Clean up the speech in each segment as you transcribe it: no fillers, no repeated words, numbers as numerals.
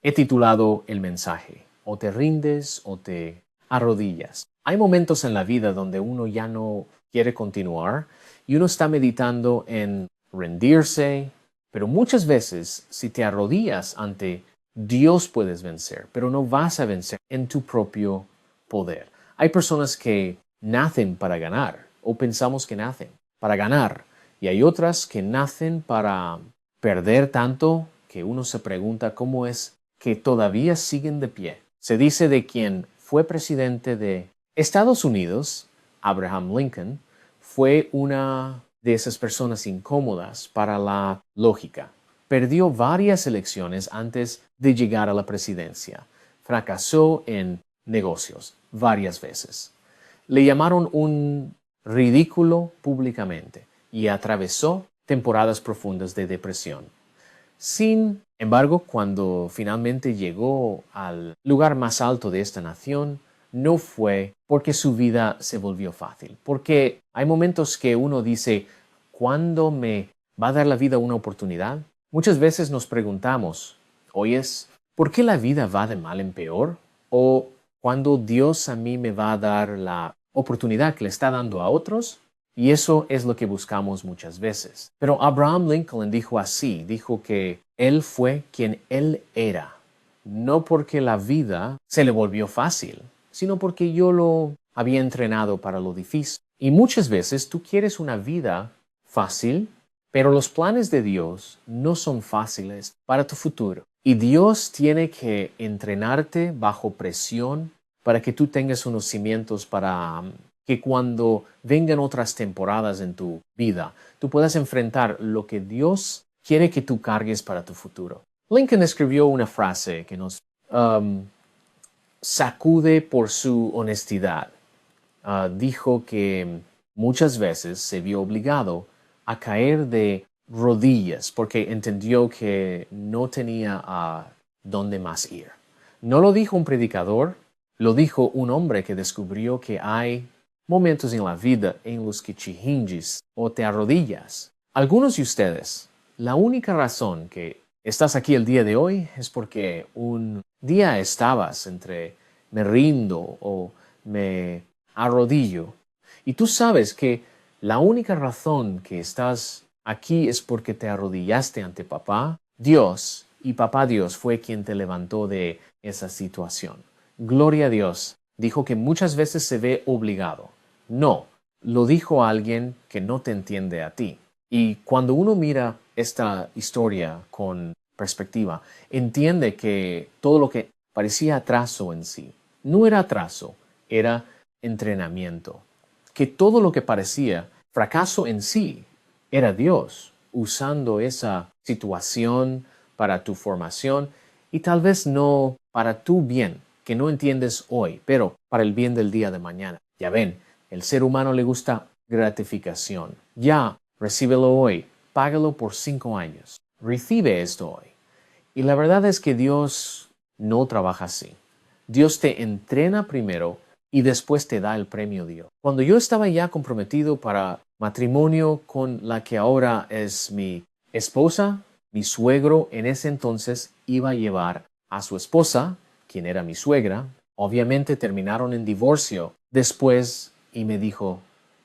he titulado el mensaje, o te rindes o te arrodillas. Hay momentos en la vida donde uno ya no quiere continuar y uno está meditando en rendirse, pero muchas veces si te arrodillas ante Dios puedes vencer, pero no vas a vencer en tu propio poder. Hay personas que nacen para ganar, o pensamos que nacen para ganar, y hay otras que nacen para perder tanto que uno se pregunta cómo es que todavía siguen de pie. Se dice de quien fue presidente de Estados Unidos, Abraham Lincoln, fue una de esas personas incómodas para la lógica. Perdió varias elecciones antes de llegar a la presidencia. Fracasó en negocios varias veces. Le llamaron un ridículo públicamente y atravesó temporadas profundas de depresión. Sin embargo, cuando finalmente llegó al lugar más alto de esta nación, no fue porque su vida se volvió fácil. Porque hay momentos que uno dice, ¿cuándo me va a dar la vida una oportunidad? Muchas veces nos preguntamos, oyes, ¿por qué la vida va de mal en peor? ¿O cuando Dios a mí me va a dar la oportunidad que le está dando a otros? Y eso es lo que buscamos muchas veces. Pero Abraham Lincoln dijo así, dijo que él fue quien él era, no porque la vida se le volvió fácil, sino porque yo lo había entrenado para lo difícil. Y muchas veces tú quieres una vida fácil, pero los planes de Dios no son fáciles para tu futuro. Y Dios tiene que entrenarte bajo presión para que tú tengas unos cimientos para que cuando vengan otras temporadas en tu vida, tú puedas enfrentar lo que Dios quiere que tú cargues para tu futuro. Lincoln escribió una frase que nos sacude por su honestidad. Dijo que muchas veces se vio obligado a caer de rodillas porque entendió que no tenía a dónde más ir. No lo dijo un predicador, lo dijo un hombre que descubrió que hay momentos en la vida en los que chihinges o te arrodillas. Algunos de ustedes, la única razón que estás aquí el día de hoy es porque un día estabas entre me rindo o me arrodillo. Y tú sabes que la única razón que estás aquí es porque te arrodillaste ante papá Dios y papá Dios fue quien te levantó de esa situación. Gloria a Dios. Dijo que muchas veces se ve obligado. No, lo dijo alguien que no te entiende a ti. Y cuando uno mira esta historia con perspectiva, entiende que todo lo que parecía atraso en sí, no era atraso, era entrenamiento. Que todo lo que parecía fracaso en sí era Dios usando esa situación para tu formación y tal vez no para tu bien, que no entiendes hoy, pero para el bien del día de mañana. Ya ven, el ser humano le gusta gratificación. Ya, recíbelo hoy, págalo por 5 años. Recibe esto hoy. Y la verdad es que Dios no trabaja así. Dios te entrena primero y después te da el premio Dios. Cuando yo estaba ya comprometido para matrimonio con la que ahora es mi esposa, mi suegro en ese entonces iba a llevar a su esposa, quien era mi suegra. Obviamente terminaron en divorcio después y me dijo,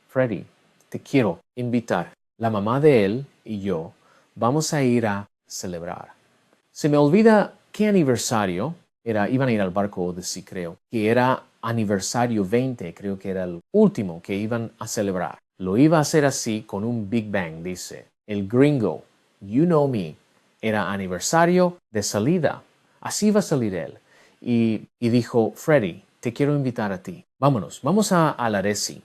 Freddy, te quiero invitar. La mamá de él y yo vamos a ir a celebrar. Se me olvida qué aniversario era, iban a ir al barco Odyssey, creo, que era aniversario 20, creo que era el último que iban a celebrar. Lo iba a hacer así con un Big Bang, dice. El gringo, you know me, era aniversario de salida. Así va a salir él. Y dijo, Freddy, te quiero invitar a ti. Vámonos, vamos a Aresi.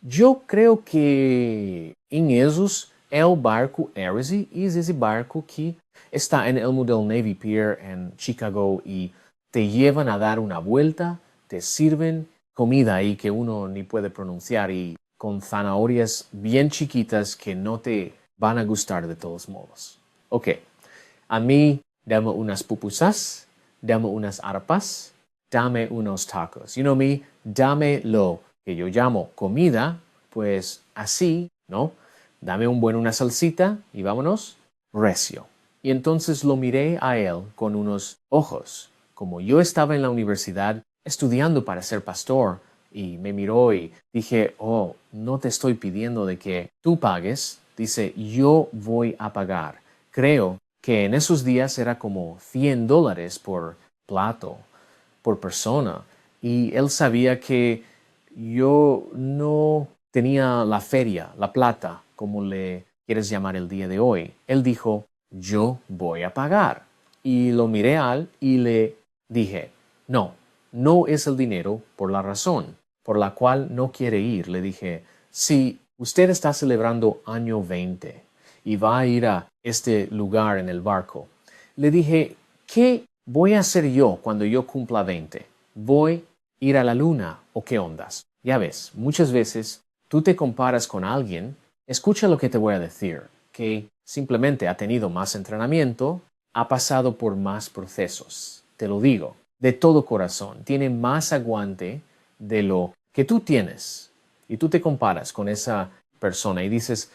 Eu creio que em Jesus é o barco Heresy e esse barco que está en el Model Navy Pier en Chicago y te llevan a dar una vuelta, te sirven comida ahí que uno ni puede pronunciar y con zanahorias bien chiquitas que no te van a gustar de todos modos. Ok, a mí dame unas pupusas, dame unas arepas, dame unos tacos. You know me, dame lo que yo llamo comida, pues así, ¿no? Dame una salsita y vámonos recio. Y entonces lo miré a él con unos ojos, como yo estaba en la universidad estudiando para ser pastor, y me miró y dije, oh, no te estoy pidiendo de que tú pagues. Dice, yo voy a pagar. Creo que en esos días era como $100 por plato, por persona. Y él sabía que yo no tenía la feria, la plata, como le quieres llamar el día de hoy. Él dijo, yo voy a pagar. Y lo miré a él y le dije, no, no es el dinero por la razón por la cual no quiere ir. Le dije, si usted está celebrando año 20 y va a ir a este lugar en el barco, le dije, ¿qué voy a hacer yo cuando yo cumpla 20? ¿Voy a ir a la luna o qué ondas? Ya ves, muchas veces tú te comparas con alguien, escucha lo que te voy a decir, que simplemente ha tenido más entrenamiento, ha pasado por más procesos. Te lo digo, de todo corazón, tiene más aguante de lo que tú tienes. Y tú te comparas con esa persona y dices,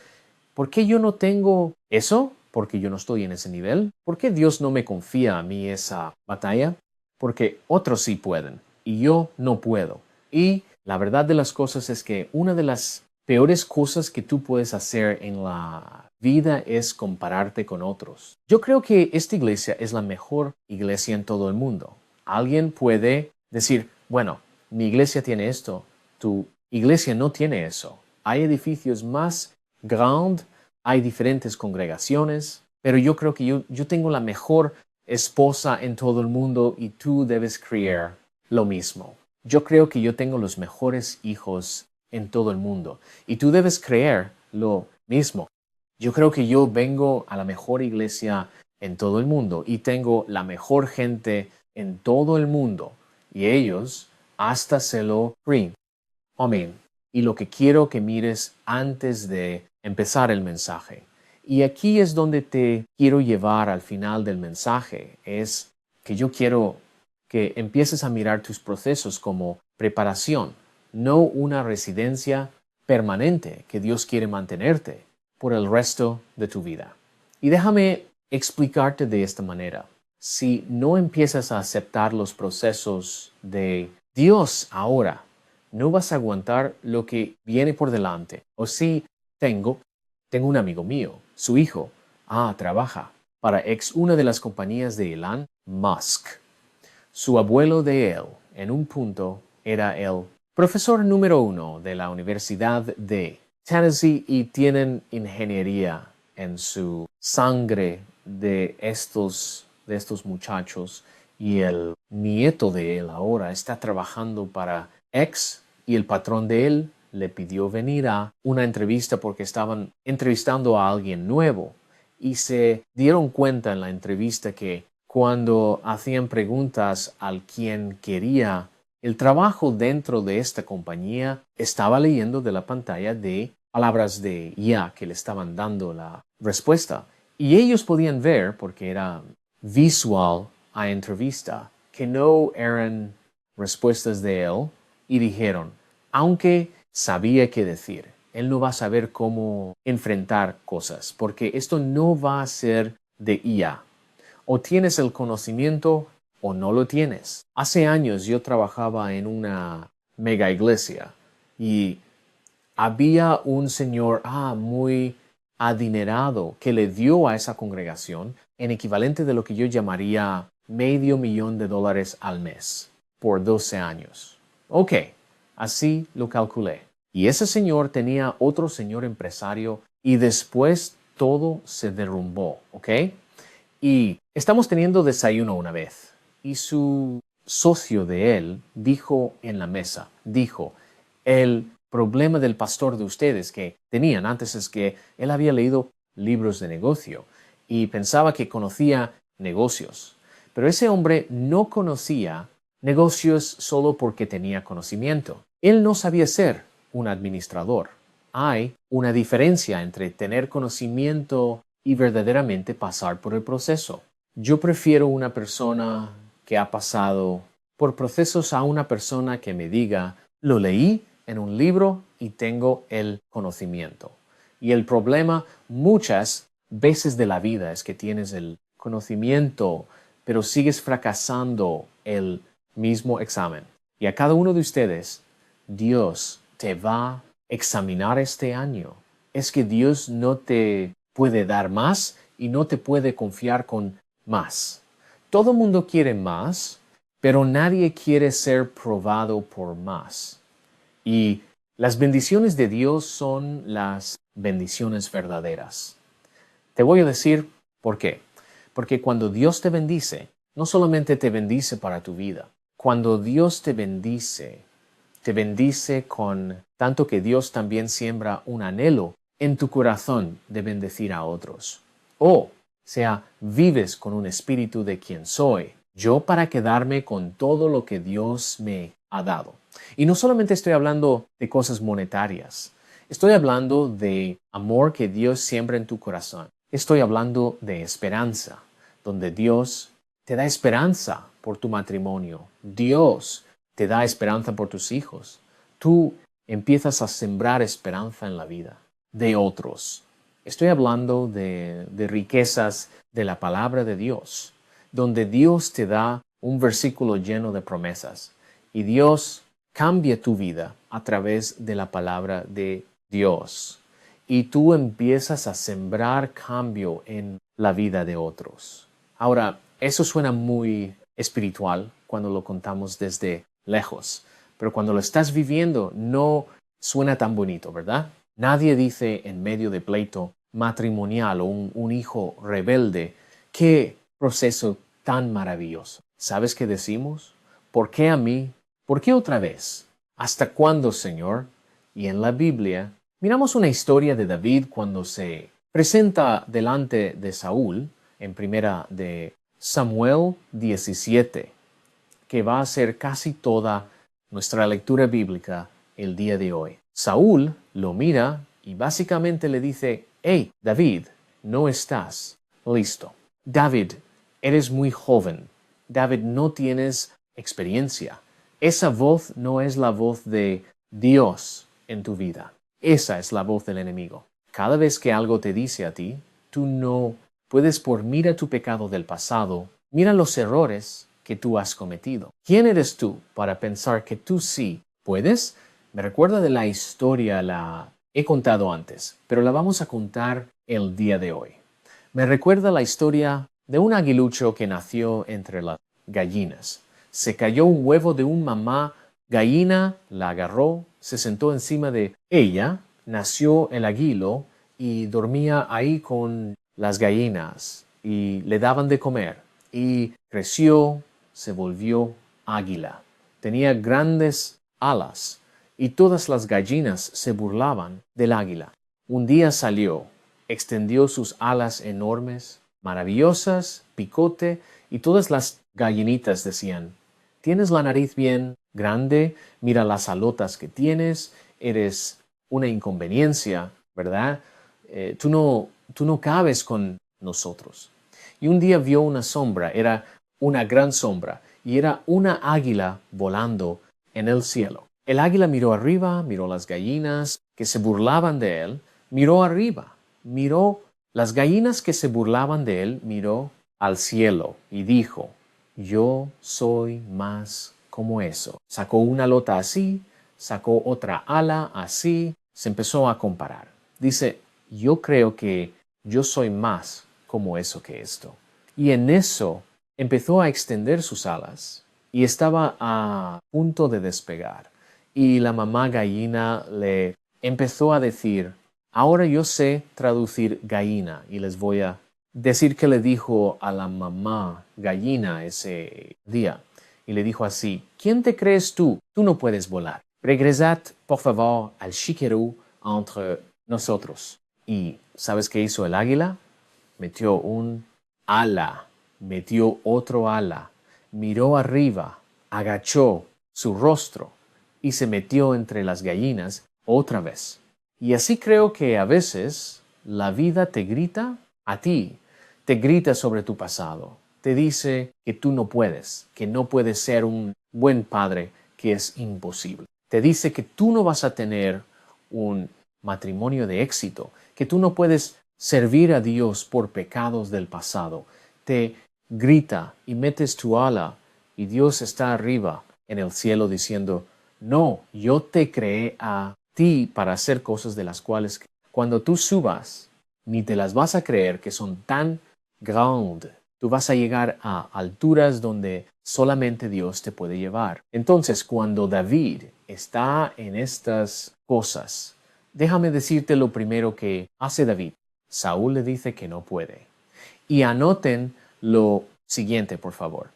¿por qué yo no tengo eso? Porque yo no estoy en ese nivel. ¿Por qué Dios no me confía a mí esa batalla? Porque otros sí pueden y yo no puedo. Y la verdad de las cosas es que una de las peores cosas que tú puedes hacer en la vida es compararte con otros. Yo creo que esta iglesia es la mejor iglesia en todo el mundo. Alguien puede decir, bueno, mi iglesia tiene esto, tu iglesia no tiene eso. Hay edificios más grandes, hay diferentes congregaciones, pero yo creo que yo tengo la mejor esposa en todo el mundo y tú debes creer lo mismo. Yo creo que yo tengo los mejores hijos en todo el mundo y tú debes creer lo mismo. Yo creo que yo vengo a la mejor iglesia en todo el mundo y tengo la mejor gente en todo el mundo y ellos hasta se lo creen. Amén. Y lo que quiero que mires antes de empezar el mensaje. Y aquí es donde te quiero llevar al final del mensaje. Es que yo quiero que empieces a mirar tus procesos como preparación, no una residencia permanente que Dios quiere mantenerte por el resto de tu vida. Y déjame explicarte de esta manera. Si no empiezas a aceptar los procesos de Dios ahora, no vas a aguantar lo que viene por delante. O si tengo un amigo mío, su hijo, trabaja para una de las compañías de Elon Musk. Su abuelo de él, en un punto, era el profesor número 1 de la Universidad de Tennessee y tienen ingeniería en su sangre de estos muchachos y el nieto de él ahora está trabajando para X y el patrón de él le pidió venir a una entrevista porque estaban entrevistando a alguien nuevo y se dieron cuenta en la entrevista que cuando hacían preguntas al quien quería el trabajo dentro de esta compañía, estaba leyendo de la pantalla de palabras de IA que le estaban dando la respuesta. Y ellos podían ver, porque era visual a entrevista, que no eran respuestas de él y dijeron, aunque sabía qué decir, él no va a saber cómo enfrentar cosas, porque esto no va a ser de IA. O tienes el conocimiento o no lo tienes. Hace años yo trabajaba en una mega iglesia y había un señor muy adinerado que le dio a esa congregación en equivalente de lo que yo llamaría $500,000 al mes por 12 años. Ok, así lo calculé. Y ese señor tenía otro señor empresario y después todo se derrumbó, ¿ok? Y estamos teniendo desayuno una vez y su socio de él dijo en la mesa, el problema del pastor de ustedes que tenían antes es que él había leído libros de negocio y pensaba que conocía negocios. Pero ese hombre no conocía negocios solo porque tenía conocimiento. Él no sabía ser un administrador. Hay una diferencia entre tener conocimiento y verdaderamente pasar por el proceso. Yo prefiero una persona que ha pasado por procesos a una persona que me diga, lo leí en un libro y tengo el conocimiento. Y el problema muchas veces de la vida es que tienes el conocimiento, pero sigues fracasando el mismo examen. Y a cada uno de ustedes, Dios te va a examinar este año. Es que Dios no te puede dar más y no te puede confiar con más. Todo el mundo quiere más, pero nadie quiere ser probado por más. Y las bendiciones de Dios son las bendiciones verdaderas. Te voy a decir por qué. Porque cuando Dios te bendice, no solamente te bendice para tu vida. Cuando Dios te bendice con tanto que Dios también siembra un anhelo en tu corazón de bendecir a otros. O sea, vives con un espíritu de quién soy, yo para quedarme con todo lo que Dios me ha dado. Y no solamente estoy hablando de cosas monetarias, estoy hablando de amor que Dios siembra en tu corazón. Estoy hablando de esperanza, donde Dios te da esperanza por tu matrimonio. Dios te da esperanza por tus hijos. Tú empiezas a sembrar esperanza en la vida de otros. Estoy hablando de riquezas de la palabra de Dios, donde Dios te da un versículo lleno de promesas y Dios cambia tu vida a través de la palabra de Dios. Y tú empiezas a sembrar cambio en la vida de otros. Ahora, eso suena muy espiritual cuando lo contamos desde lejos, pero cuando lo estás viviendo no suena tan bonito, ¿verdad? Nadie dice en medio de pleito matrimonial o un hijo rebelde, qué proceso tan maravilloso. ¿Sabes qué decimos? ¿Por qué a mí? ¿Por qué otra vez? ¿Hasta cuándo, Señor? Y en la Biblia miramos una historia de David cuando se presenta delante de Saúl en primera de Samuel 17, que va a ser casi toda nuestra lectura bíblica el día de hoy. Saúl lo mira y básicamente le dice, hey, David, no estás listo. David, eres muy joven. David, no tienes experiencia. Esa voz no es la voz de Dios en tu vida. Esa es la voz del enemigo. Cada vez que algo te dice a ti, tú no puedes mira tu pecado del pasado, mira los errores que tú has cometido. ¿Quién eres tú para pensar que tú sí puedes? Me recuerda de la historia, la he contado antes, pero la vamos a contar el día de hoy. Me recuerda la historia de un aguilucho que nació entre las gallinas. Se cayó un huevo de un mamá gallina, la agarró, se sentó encima de ella, nació el aguilo y dormía ahí con las gallinas y le daban de comer y creció, se volvió águila. Tenía grandes alas y todas las gallinas se burlaban del águila. Un día salió, extendió sus alas enormes, maravillosas, picote, y todas las gallinitas decían, tienes la nariz bien grande, mira las alotas que tienes, eres una inconveniencia, ¿verdad? Tú no cabes con nosotros. Y un día vio una sombra, era una gran sombra, y era una águila volando en el cielo. El águila miró arriba, miró las gallinas que se burlaban de él, miró arriba, miró las gallinas que se burlaban de él, miró al cielo y dijo, yo soy más como eso. Sacó una alota así, sacó otra ala así, se empezó a comparar. Dice, yo creo que yo soy más como eso que esto. Y en eso empezó a extender sus alas y estaba a punto de despegar. Y la mamá gallina le empezó a decir, ahora yo sé traducir gallina y les voy a decir que le dijo a la mamá gallina ese día. Y le dijo así, ¿quién te crees tú? Tú no puedes volar. Regresad, por favor, al chiquero entre nosotros. ¿Y sabes qué hizo el águila? Metió un ala, metió otro ala, miró arriba, agachó su rostro y se metió entre las gallinas otra vez. Y así creo que a veces la vida te grita a ti, te grita sobre tu pasado, te dice que tú no puedes, que no puedes ser un buen padre, que es imposible. Te dice que tú no vas a tener un matrimonio de éxito, que tú no puedes servir a Dios por pecados del pasado, te grita y metes tu ala y Dios está arriba en el cielo diciendo, no, yo te creé a ti para hacer cosas de las cuales cuando tú subas, ni te las vas a creer que son tan grandes. Tú vas a llegar a alturas donde solamente Dios te puede llevar. Entonces, cuando David está en estas cosas, déjame decirte lo primero que hace David. Saúl le dice que no puede. Y anoten lo siguiente, por favor.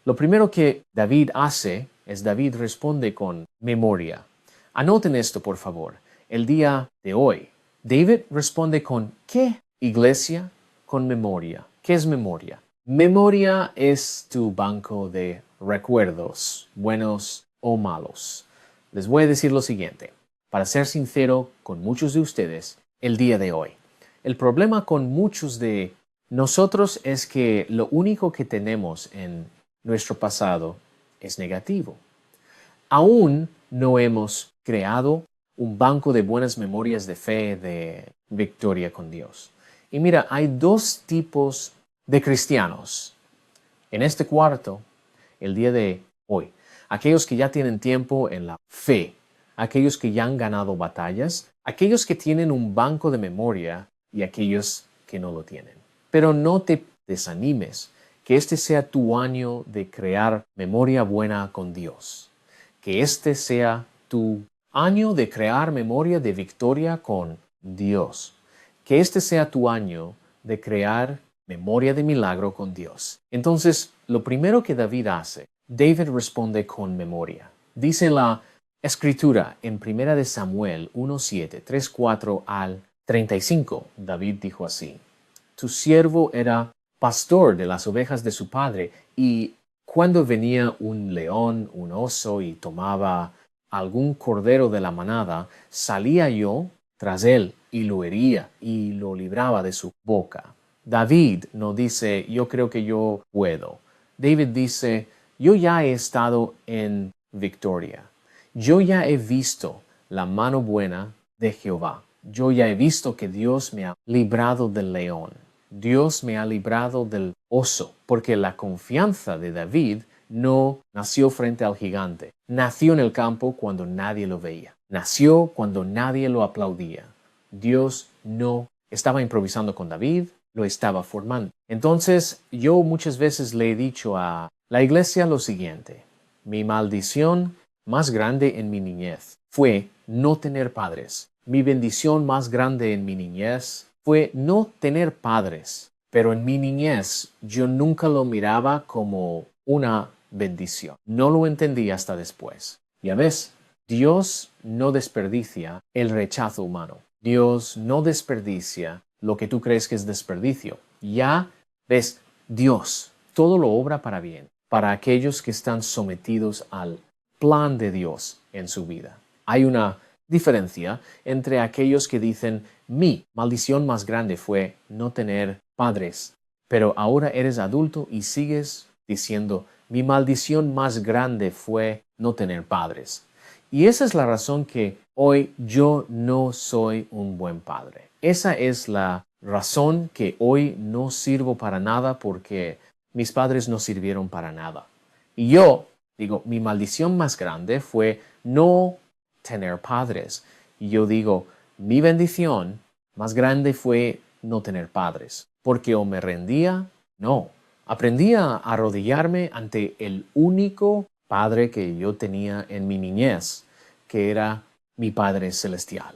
Lo primero que David hace es David responde con memoria. Anoten esto, por favor. El día de hoy, David responde con ¿qué? Iglesia, con memoria. ¿Qué es memoria? Memoria es tu banco de recuerdos, buenos o malos. Les voy a decir lo siguiente, para ser sincero con muchos de ustedes, el día de hoy. El problema con muchos de nosotros es que lo único que tenemos en nuestro pasado es negativo. Aún no hemos creado un banco de buenas memorias de fe, de victoria con Dios. Y mira, hay dos tipos de cristianos en este cuarto el día de hoy. Aquellos que ya tienen tiempo en la fe, aquellos que ya han ganado batallas, aquellos que tienen un banco de memoria y aquellos que no lo tienen. Pero no te desanimes, que este sea tu año de crear memoria buena con Dios. Que este sea tu año de crear memoria de victoria con Dios. Que este sea tu año de crear memoria de milagro con Dios. Entonces, lo primero que David hace, David responde con memoria. Dice la Escritura en 1 de Samuel 1:7, 3:4 al 35. David dijo así: Tu siervo era pastor de las ovejas de su padre, y cuando venía un león, un oso, y tomaba algún cordero de la manada, salía yo tras él y lo hería y lo libraba de su boca. David no dice, yo creo que yo puedo. David dice, yo ya he estado en victoria. Yo ya he visto la mano buena de Jehová. Yo ya he visto que Dios me ha librado del león. Dios me ha librado del oso, porque la confianza de David no nació frente al gigante. Nació en el campo cuando nadie lo veía. Nació cuando nadie lo aplaudía. Dios no estaba improvisando con David, lo estaba formando. Entonces, yo muchas veces le he dicho a la iglesia lo siguiente: mi maldición más grande en mi niñez fue no tener padres. Mi bendición más grande en mi niñez fue no tener padres. Pero en mi niñez yo nunca lo miraba como una bendición. No lo entendí hasta después. Ya ves, Dios no desperdicia el rechazo humano. Dios no desperdicia lo que tú crees que es desperdicio. Ya ves, Dios todo lo obra para bien, para aquellos que están sometidos al plan de Dios en su vida. Hay una diferencia entre aquellos que dicen, mi maldición más grande fue no tener padres, pero ahora eres adulto y sigues diciendo, mi maldición más grande fue no tener padres. Y esa es la razón que hoy yo no soy un buen padre. Esa es la razón que hoy no sirvo para nada, porque mis padres no sirvieron para nada. Y yo digo, mi maldición más grande fue no tener padres. Y yo digo, mi bendición más grande fue no tener padres. Porque o me rendía, no. Aprendí a arrodillarme ante el único padre que yo tenía en mi niñez, que era mi Padre Celestial.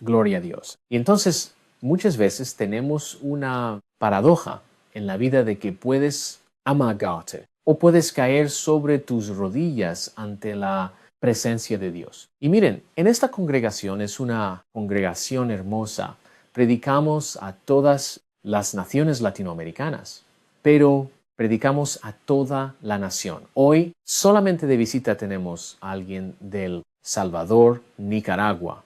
Gloria a Dios. Y entonces, muchas veces tenemos una paradoja en la vida de que puedes amagarte o puedes caer sobre tus rodillas ante la presencia de Dios. Y miren, en esta congregación es una congregación hermosa. Predicamos a todas las naciones latinoamericanas, pero predicamos a toda la nación. Hoy solamente de visita tenemos a alguien del Salvador, Nicaragua,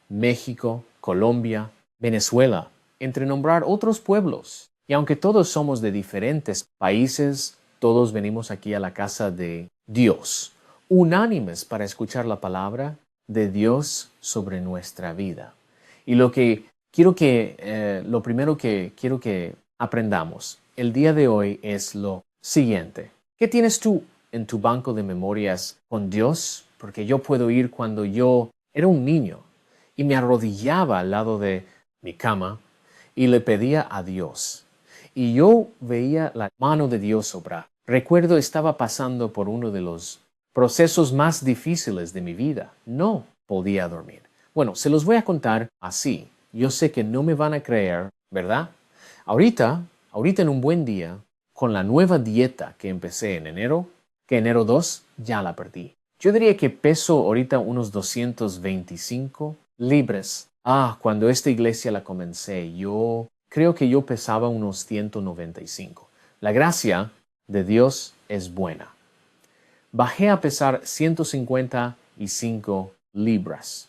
México, Colombia, Venezuela, entre nombrar otros pueblos. Y aunque todos somos de diferentes países, todos venimos aquí a la casa de Dios, unánimes para escuchar la palabra de Dios sobre nuestra vida. Y lo primero que quiero que aprendamos el día de hoy es lo siguiente. ¿Qué tienes tú en tu banco de memorias con Dios? Porque yo puedo ir cuando yo era un niño y me arrodillaba al lado de mi cama y le pedía a Dios. Y yo veía la mano de Dios obrar. Recuerdo estaba pasando por uno de los procesos más difíciles de mi vida. No podía dormir. Bueno, se los voy a contar así. Yo sé que no me van a creer, ¿verdad? Ahorita en un buen día, con la nueva dieta que empecé en enero, que enero 2 ya la perdí. Yo diría que peso ahorita unos 225 libras. Cuando esta iglesia la comencé, yo creo que yo pesaba unos 195. La gracia de Dios es buena. Bajé a pesar 155 libras.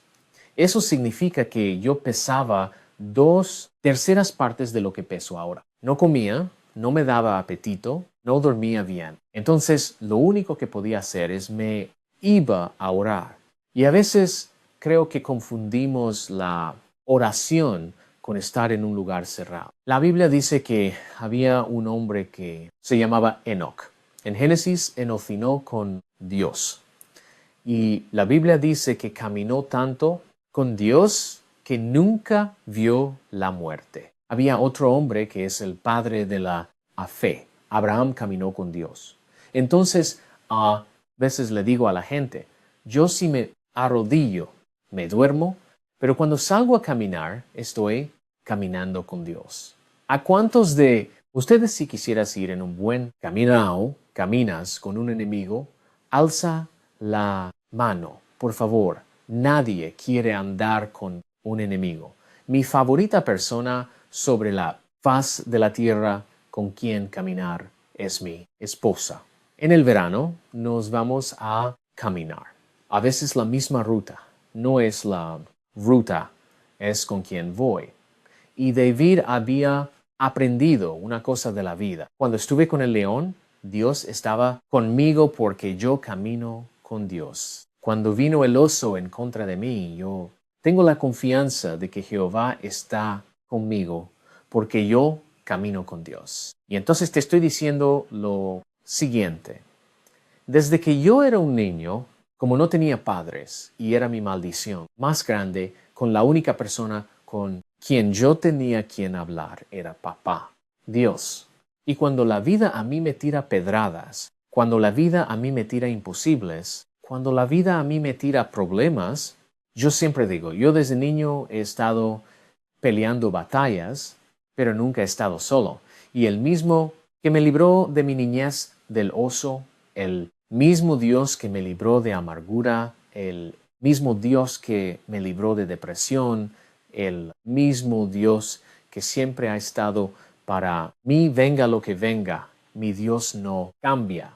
Eso significa que yo pesaba 2/3 partes de lo que peso ahora. No comía, no me daba apetito, no dormía bien. Entonces, lo único que podía hacer es me iba a orar. Y a veces creo que confundimos la oración con estar en un lugar cerrado. La Biblia dice que había un hombre que se llamaba Enoc. En Génesis, enocinó con Dios. Y la Biblia dice que caminó tanto con Dios que nunca vio la muerte. Había otro hombre que es el padre de la fe. Abraham caminó con Dios. Entonces, a veces le digo a la gente, yo sí me arrodillo, me duermo, pero cuando salgo a caminar, estoy caminando con Dios. ¿A cuántos de ustedes si quisieras ir en un buen caminas con un enemigo, alza la mano, por favor? Nadie quiere andar con un enemigo. Mi favorita persona sobre la faz de la tierra con quien caminar es mi esposa. En el verano nos vamos a caminar. A veces la misma ruta. No es la ruta, es con quien voy. Y David había aprendido una cosa de la vida. Cuando estuve con el león, Dios estaba conmigo porque yo camino con Dios. Cuando vino el oso en contra de mí, yo tengo la confianza de que Jehová está conmigo porque yo camino con Dios. Y entonces te estoy diciendo lo siguiente. Desde que yo era un niño, como no tenía padres y era mi maldición más grande, con la única persona con quien yo tenía quien hablar era papá, Dios. Y cuando la vida a mí me tira pedradas, cuando la vida a mí me tira imposibles, cuando la vida a mí me tira problemas, yo siempre digo, yo desde niño he estado peleando batallas, pero nunca he estado solo. Y el mismo que me libró de mi niñez del oso, el mismo Dios que me libró de amargura, el mismo Dios que me libró de depresión, el mismo Dios que siempre ha estado para mí, venga lo que venga, mi Dios no cambia.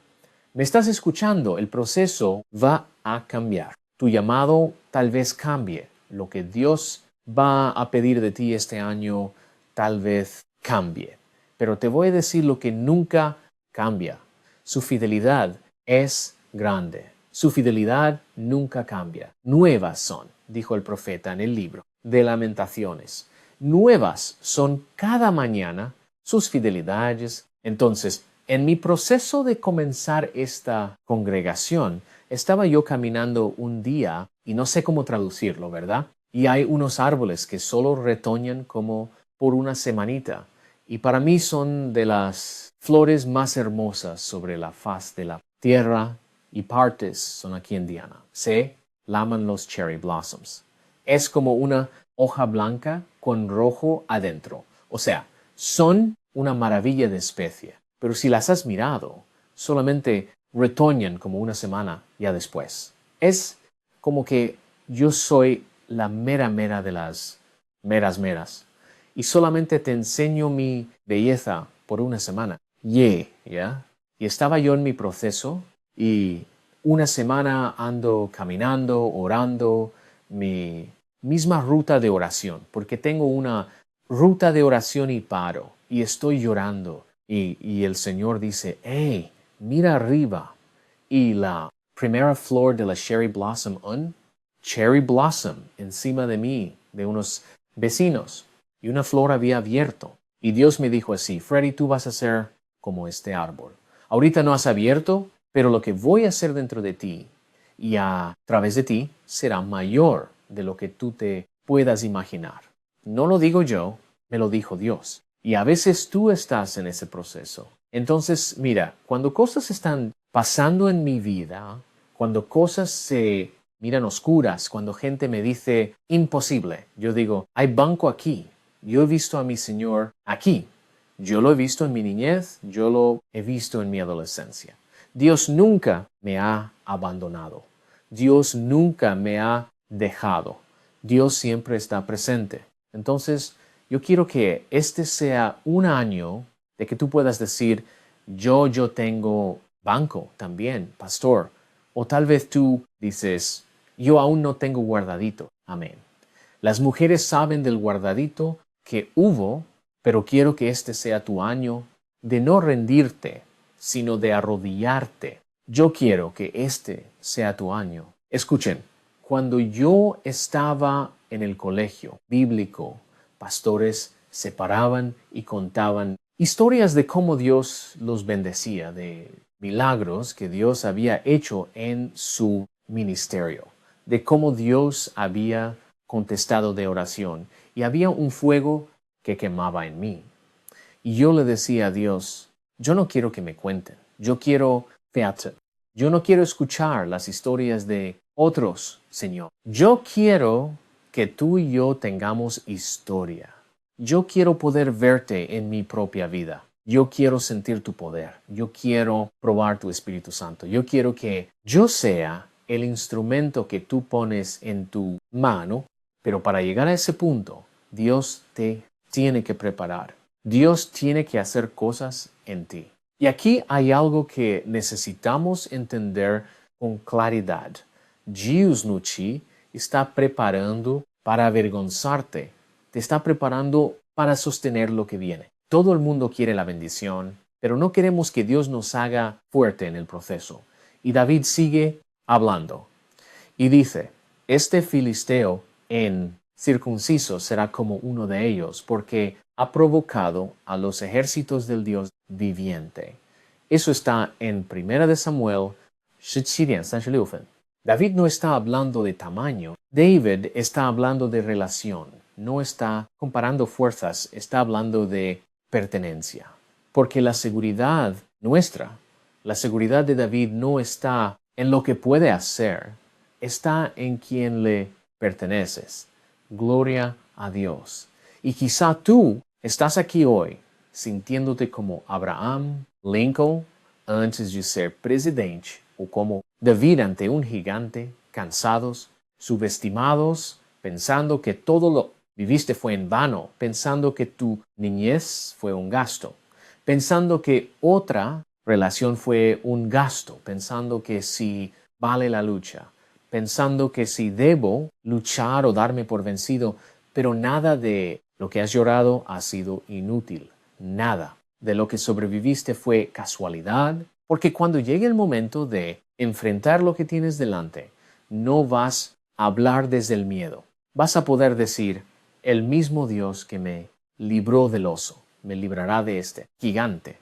¿Me estás escuchando? El proceso va a cambiar. Tu llamado tal vez cambie. Lo que Dios va a pedir de ti este año tal vez cambie. Pero te voy a decir lo que nunca cambia. Su fidelidad es grande. Su fidelidad nunca cambia. Nuevas son, dijo el profeta en el libro de Lamentaciones. Nuevas son cada mañana sus fidelidades. Entonces, en mi proceso de comenzar esta congregación, estaba yo caminando un día y no sé cómo traducirlo, ¿verdad? Y hay unos árboles que solo retoñan como por una semanita. Y para mí son de las flores más hermosas sobre la faz de la tierra y partes son aquí en Diana. Se llaman los cherry blossoms. Es como una hoja blanca con rojo adentro. O sea, son una maravilla de especie. Pero si las has mirado, solamente retoñan como una semana ya después. Es como que yo soy la mera mera de las meras meras. Y solamente te enseño mi belleza por una semana. ¿ya? Y estaba yo en mi proceso y una semana ando caminando, orando, mi misma ruta de oración, porque tengo una ruta de oración y paro, y estoy llorando. Y el Señor dice, hey, mira arriba. Y la primera flor de la cherry blossom, un cherry blossom encima de mí, de unos vecinos. Y una flor había abierto. Y Dios me dijo así, Freddy, tú vas a ser como este árbol. Ahorita no has abierto, pero lo que voy a hacer dentro de ti y a través de ti será mayor de lo que tú te puedas imaginar. No lo digo yo, me lo dijo Dios. Y a veces tú estás en ese proceso. Entonces, mira, cuando cosas están pasando en mi vida, cuando cosas se miran oscuras, cuando gente me dice imposible, yo digo, hay banco aquí. Yo he visto a mi Señor aquí. Yo lo he visto en mi niñez, yo lo he visto en mi adolescencia. Dios nunca me ha abandonado. Dios nunca me ha dejado. Dios siempre está presente. Entonces, yo quiero que este sea un año de que tú puedas decir, yo tengo banco también, pastor. O tal vez tú dices, yo aún no tengo guardadito. Amén. Las mujeres saben del guardadito que hubo, pero quiero que este sea tu año de no rendirte, sino de arrodillarte. Yo quiero que este sea tu año. Escuchen, cuando yo estaba en el colegio bíblico, pastores se paraban y contaban historias de cómo Dios los bendecía, de milagros que Dios había hecho en su ministerio, de cómo Dios había contestado de oración y había un fuego que quemaba en mí. Y yo le decía a Dios, yo no quiero que me cuenten, yo quiero theater, yo no quiero escuchar las historias de otros, Señor. Yo quiero que tú y yo tengamos historia. Yo quiero poder verte en mi propia vida. Yo quiero sentir tu poder. Yo quiero probar tu Espíritu Santo. Yo quiero que yo sea el instrumento que tú pones en tu mano, pero para llegar a ese punto, Dios te tiene que preparar. Dios tiene que hacer cosas en ti. Y aquí hay algo que necesitamos entender con claridad. Dios Nucci está preparando para avergonzarte. Te está preparando para sostener lo que viene. Todo el mundo quiere la bendición, pero no queremos que Dios nos haga fuerte en el proceso. Y David sigue hablando. Y dice, este filisteo en circunciso será como uno de ellos, porque ha provocado a los ejércitos del Dios viviente. Eso está en 1 de Samuel 17:36. David no está hablando de tamaño. David está hablando de relación. No está comparando fuerzas, está hablando de pertenencia. Porque la seguridad nuestra, la seguridad de David no está en lo que puede hacer, está en quien le perteneces. Gloria a Dios. Y quizá tú estás aquí hoy sintiéndote como Abraham, Lincoln, antes de ser presidente, o como David ante un gigante, cansados, subestimados, pensando que todo lo viviste fue en vano, pensando que tu niñez fue un gasto, pensando que otra relación fue un gasto, pensando que si vale la lucha, pensando que si debo luchar o darme por vencido, pero nada de lo que has llorado ha sido inútil, nada de lo que sobreviviste fue casualidad, porque cuando llegue el momento de enfrentar lo que tienes delante, no vas a hablar desde el miedo, vas a poder decir, el mismo Dios que me libró del oso, me librará de este gigante.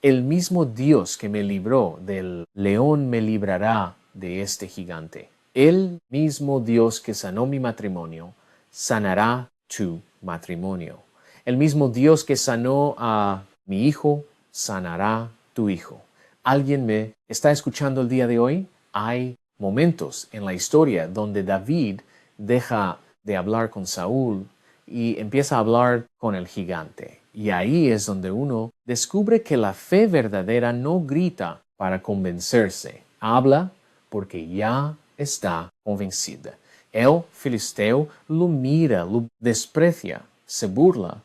El mismo Dios que me libró del león me librará de este gigante. El mismo Dios que sanó mi matrimonio, sanará tu matrimonio. El mismo Dios que sanó a mi hijo, sanará tu hijo. ¿Alguien me está escuchando el día de hoy? Hay momentos en la historia donde David deja de hablar con Saúl y empieza a hablar con el gigante. Y ahí es donde uno descubre que la fe verdadera no grita para convencerse, habla porque ya está convencida. El filisteo lo mira, lo desprecia, se burla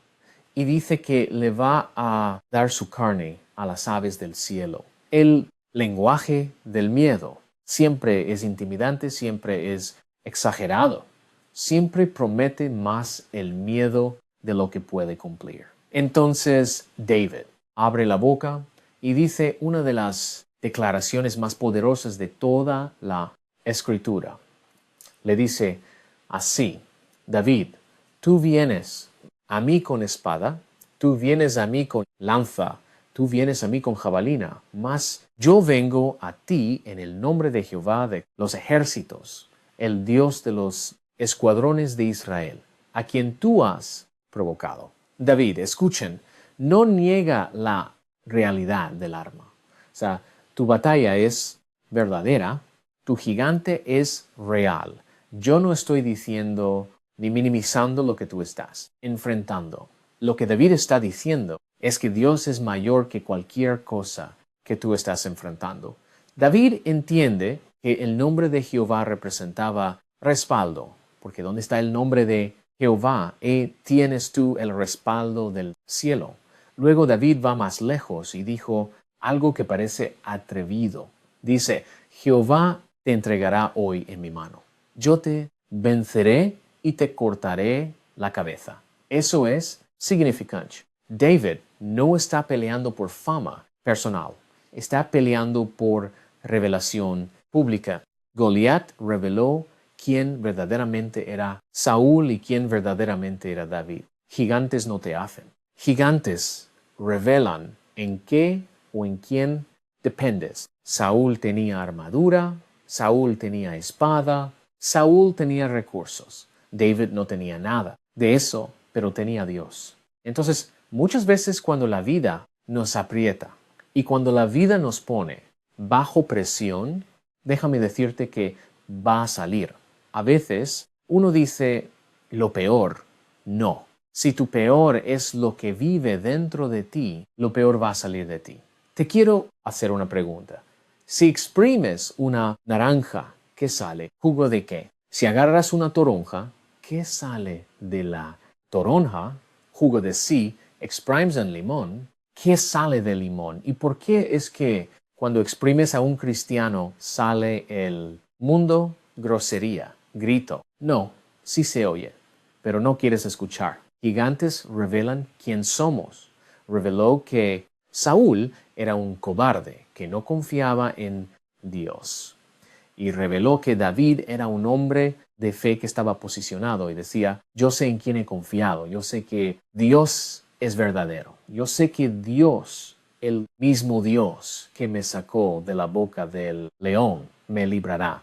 y dice que le va a dar su carne a las aves del cielo. El lenguaje del miedo siempre es intimidante, siempre es exagerado, siempre promete más el miedo de lo que puede cumplir. Entonces David abre la boca y dice una de las declaraciones más poderosas de toda la Escritura. Le dice así, David, tú vienes a mí con espada Tú vienes a mí con lanza, tú vienes a mí con jabalina, mas yo vengo a ti en el nombre de Jehová de los ejércitos, el Dios de los escuadrones de Israel, a quien tú has provocado. David, escuchen, no niega la realidad del arma. O sea, tu batalla es verdadera, tu gigante es real. Yo no estoy diciendo ni minimizando lo que tú estás enfrentando. Lo que David está diciendo es que Dios es mayor que cualquier cosa que tú estás enfrentando. David entiende que el nombre de Jehová representaba respaldo, porque ¿dónde está el nombre de Jehová? Tienes tú el respaldo del cielo. Luego David va más lejos y dijo algo que parece atrevido. Dice, Jehová te entregará hoy en mi mano. Yo te venceré y te cortaré la cabeza. Eso es significante. David no está peleando por fama personal, está peleando por revelación pública. Goliat reveló quién verdaderamente era Saúl y quién verdaderamente era David. Gigantes no te hacen. Gigantes revelan en qué o en quién dependes. Saúl tenía armadura, Saúl tenía espada, Saúl tenía recursos. David no tenía nada de eso, pero tenía a Dios. Entonces, muchas veces cuando la vida nos aprieta y cuando la vida nos pone bajo presión, déjame decirte que va a salir. A veces uno dice lo peor, no. Si tu peor es lo que vive dentro de ti, lo peor va a salir de ti. Te quiero hacer una pregunta. Si exprimes una naranja, ¿qué sale? ¿Jugo de qué? Si agarras una toronja, ¿qué sale de la toronja? Jugo de sí. Exprimes un limón, ¿qué sale del limón? ¿Y por qué es que cuando exprimes a un cristiano sale el mundo, grosería, grito? No, sí se oye, pero no quieres escuchar. Gigantes revelan quién somos. Reveló que Saúl era un cobarde, que no confiaba en Dios. Y reveló que David era un hombre de fe que estaba posicionado y decía, yo sé en quién he confiado, yo sé que Dios es verdadero, yo sé que Dios, el mismo Dios que me sacó de la boca del león, me librará.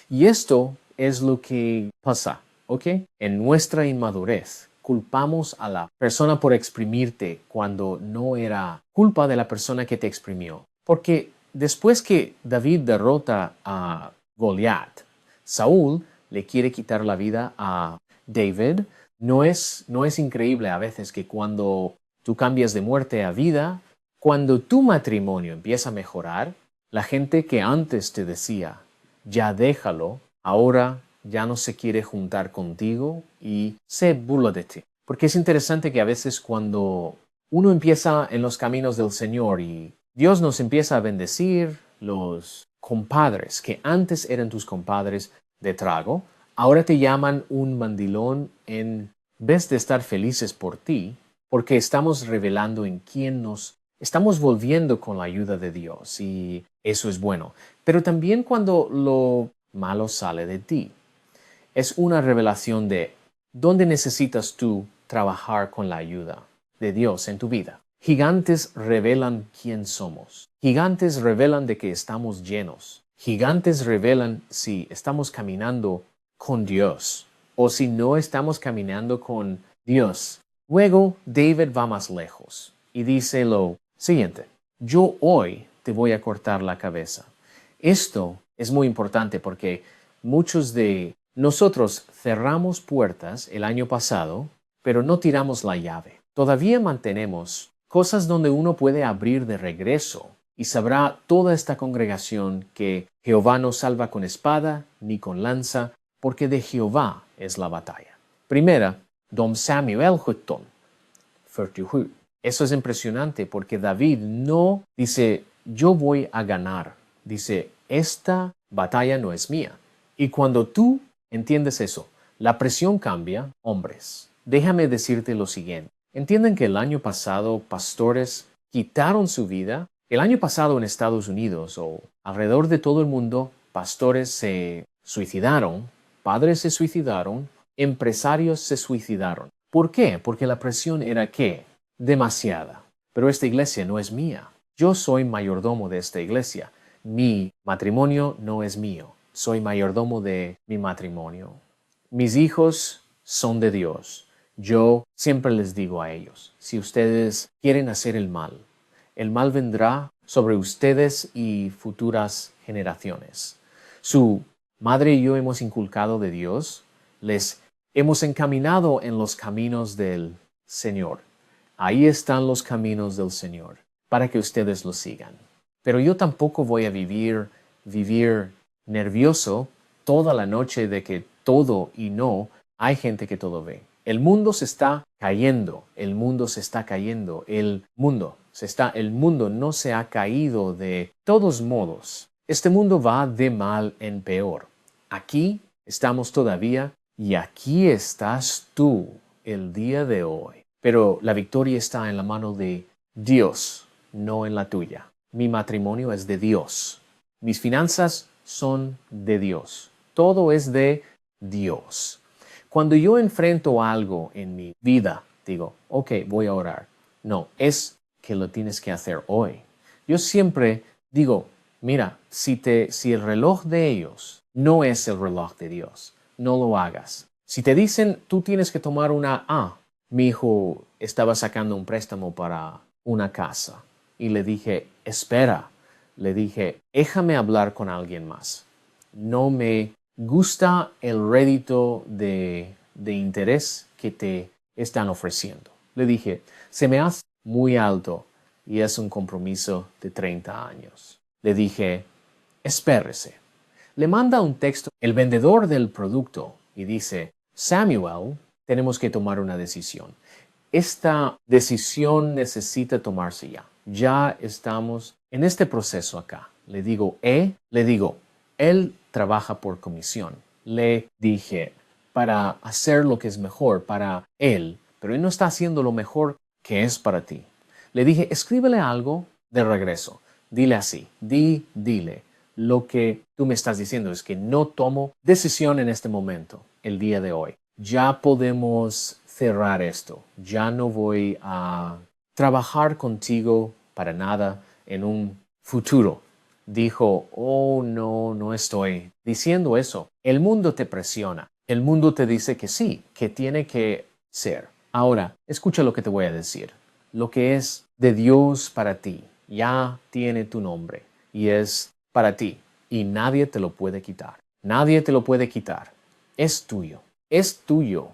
Y esto es lo que pasa, ¿ok? En nuestra inmadurez, culpamos a la persona por exprimirte cuando no era culpa de la persona que te exprimió. Porque después que David derrota a Goliat, Saúl le quiere quitar la vida a David. No es increíble a veces que cuando tú cambias de muerte a vida, cuando tu matrimonio empieza a mejorar, la gente que antes te decía, ya déjalo, ahora ya no se quiere juntar contigo y se burla de ti. Porque es interesante que a veces cuando uno empieza en los caminos del Señor y Dios nos empieza a bendecir, los compadres que antes eran tus compadres de trago, ahora te llaman un mandilón en vez de estar felices por ti, porque estamos revelando en quién nos estamos volviendo con la ayuda de Dios y eso es bueno. Pero también cuando lo malo sale de ti, es una revelación de dónde necesitas tú trabajar con la ayuda de Dios en tu vida. Gigantes revelan quién somos. Gigantes revelan de que estamos llenos. Gigantes revelan si estamos caminando con Dios o si no estamos caminando con Dios. Luego David va más lejos y dice lo siguiente: yo hoy te voy a cortar la cabeza. Esto es muy importante porque muchos de nosotros cerramos puertas el año pasado, pero no tiramos la llave. Todavía mantenemos cosas donde uno puede abrir de regreso y sabrá toda esta congregación que Jehová no salva con espada ni con lanza, porque de Jehová es la batalla. Primera, Dom Samuel 47. Eso es impresionante porque David no dice, yo voy a ganar. Dice, esta batalla no es mía. Y cuando tú entiendes eso, la presión cambia. Hombres, déjame decirte lo siguiente. Entienden que el año pasado pastores quitaron su vida. El año pasado en Estados Unidos o alrededor de todo el mundo, pastores se suicidaron, padres se suicidaron, empresarios se suicidaron. ¿Por qué? Porque la presión era ¿qué? demasiada, pero esta iglesia no es mía. Yo soy mayordomo de esta iglesia. Mi matrimonio no es mío. Soy mayordomo de mi matrimonio. Mis hijos son de Dios. Yo siempre les digo a ellos, si ustedes quieren hacer el mal vendrá sobre ustedes y futuras generaciones. Su madre y yo hemos inculcado de Dios, les hemos encaminado en los caminos del Señor. Ahí están los caminos del Señor, para que ustedes los sigan. Pero yo tampoco voy a vivir nervioso toda la noche de que todo y no, hay gente que todo ve. El mundo se está cayendo, el mundo se está cayendo, el mundo no se ha caído de todos modos. Este mundo va de mal en peor. Aquí estamos todavía y aquí estás tú el día de hoy. Pero la victoria está en la mano de Dios, no en la tuya. Mi matrimonio es de Dios. Mis finanzas son de Dios. Todo es de Dios. Cuando yo enfrento algo en mi vida, digo, ok, voy a orar. No, es que lo tienes que hacer hoy. Yo siempre digo, mira, si el reloj de ellos no es el reloj de Dios, no lo hagas. Si te dicen, tú tienes que tomar mi hijo estaba sacando un préstamo para una casa y le dije, espera, le dije, déjame hablar con alguien más. No me gusta el rédito de interés que te están ofreciendo. Le dije, se me hace muy alto y es un compromiso de 30 años. Le dije, espérese. Le manda un texto el vendedor del producto y dice, Samuel, tenemos que tomar una decisión. Esta decisión necesita tomarse ya. Ya estamos en este proceso acá. Le digo, él trabaja por comisión. Le dije, para hacer lo que es mejor para él, pero él no está haciendo lo mejor que es para ti. Le dije, escríbele algo de regreso. Dile así, dile. Lo que tú me estás diciendo es que no tomo decisión en este momento, el día de hoy. Ya podemos cerrar esto. Ya no voy a trabajar contigo para nada en un futuro. Dijo, oh, no estoy diciendo eso. El mundo te presiona. El mundo te dice que sí, que tiene que ser. Ahora, escucha lo que te voy a decir. Lo que es de Dios para ti ya tiene tu nombre y es para ti y nadie te lo puede quitar. Nadie te lo puede quitar. Es tuyo. Es tuyo.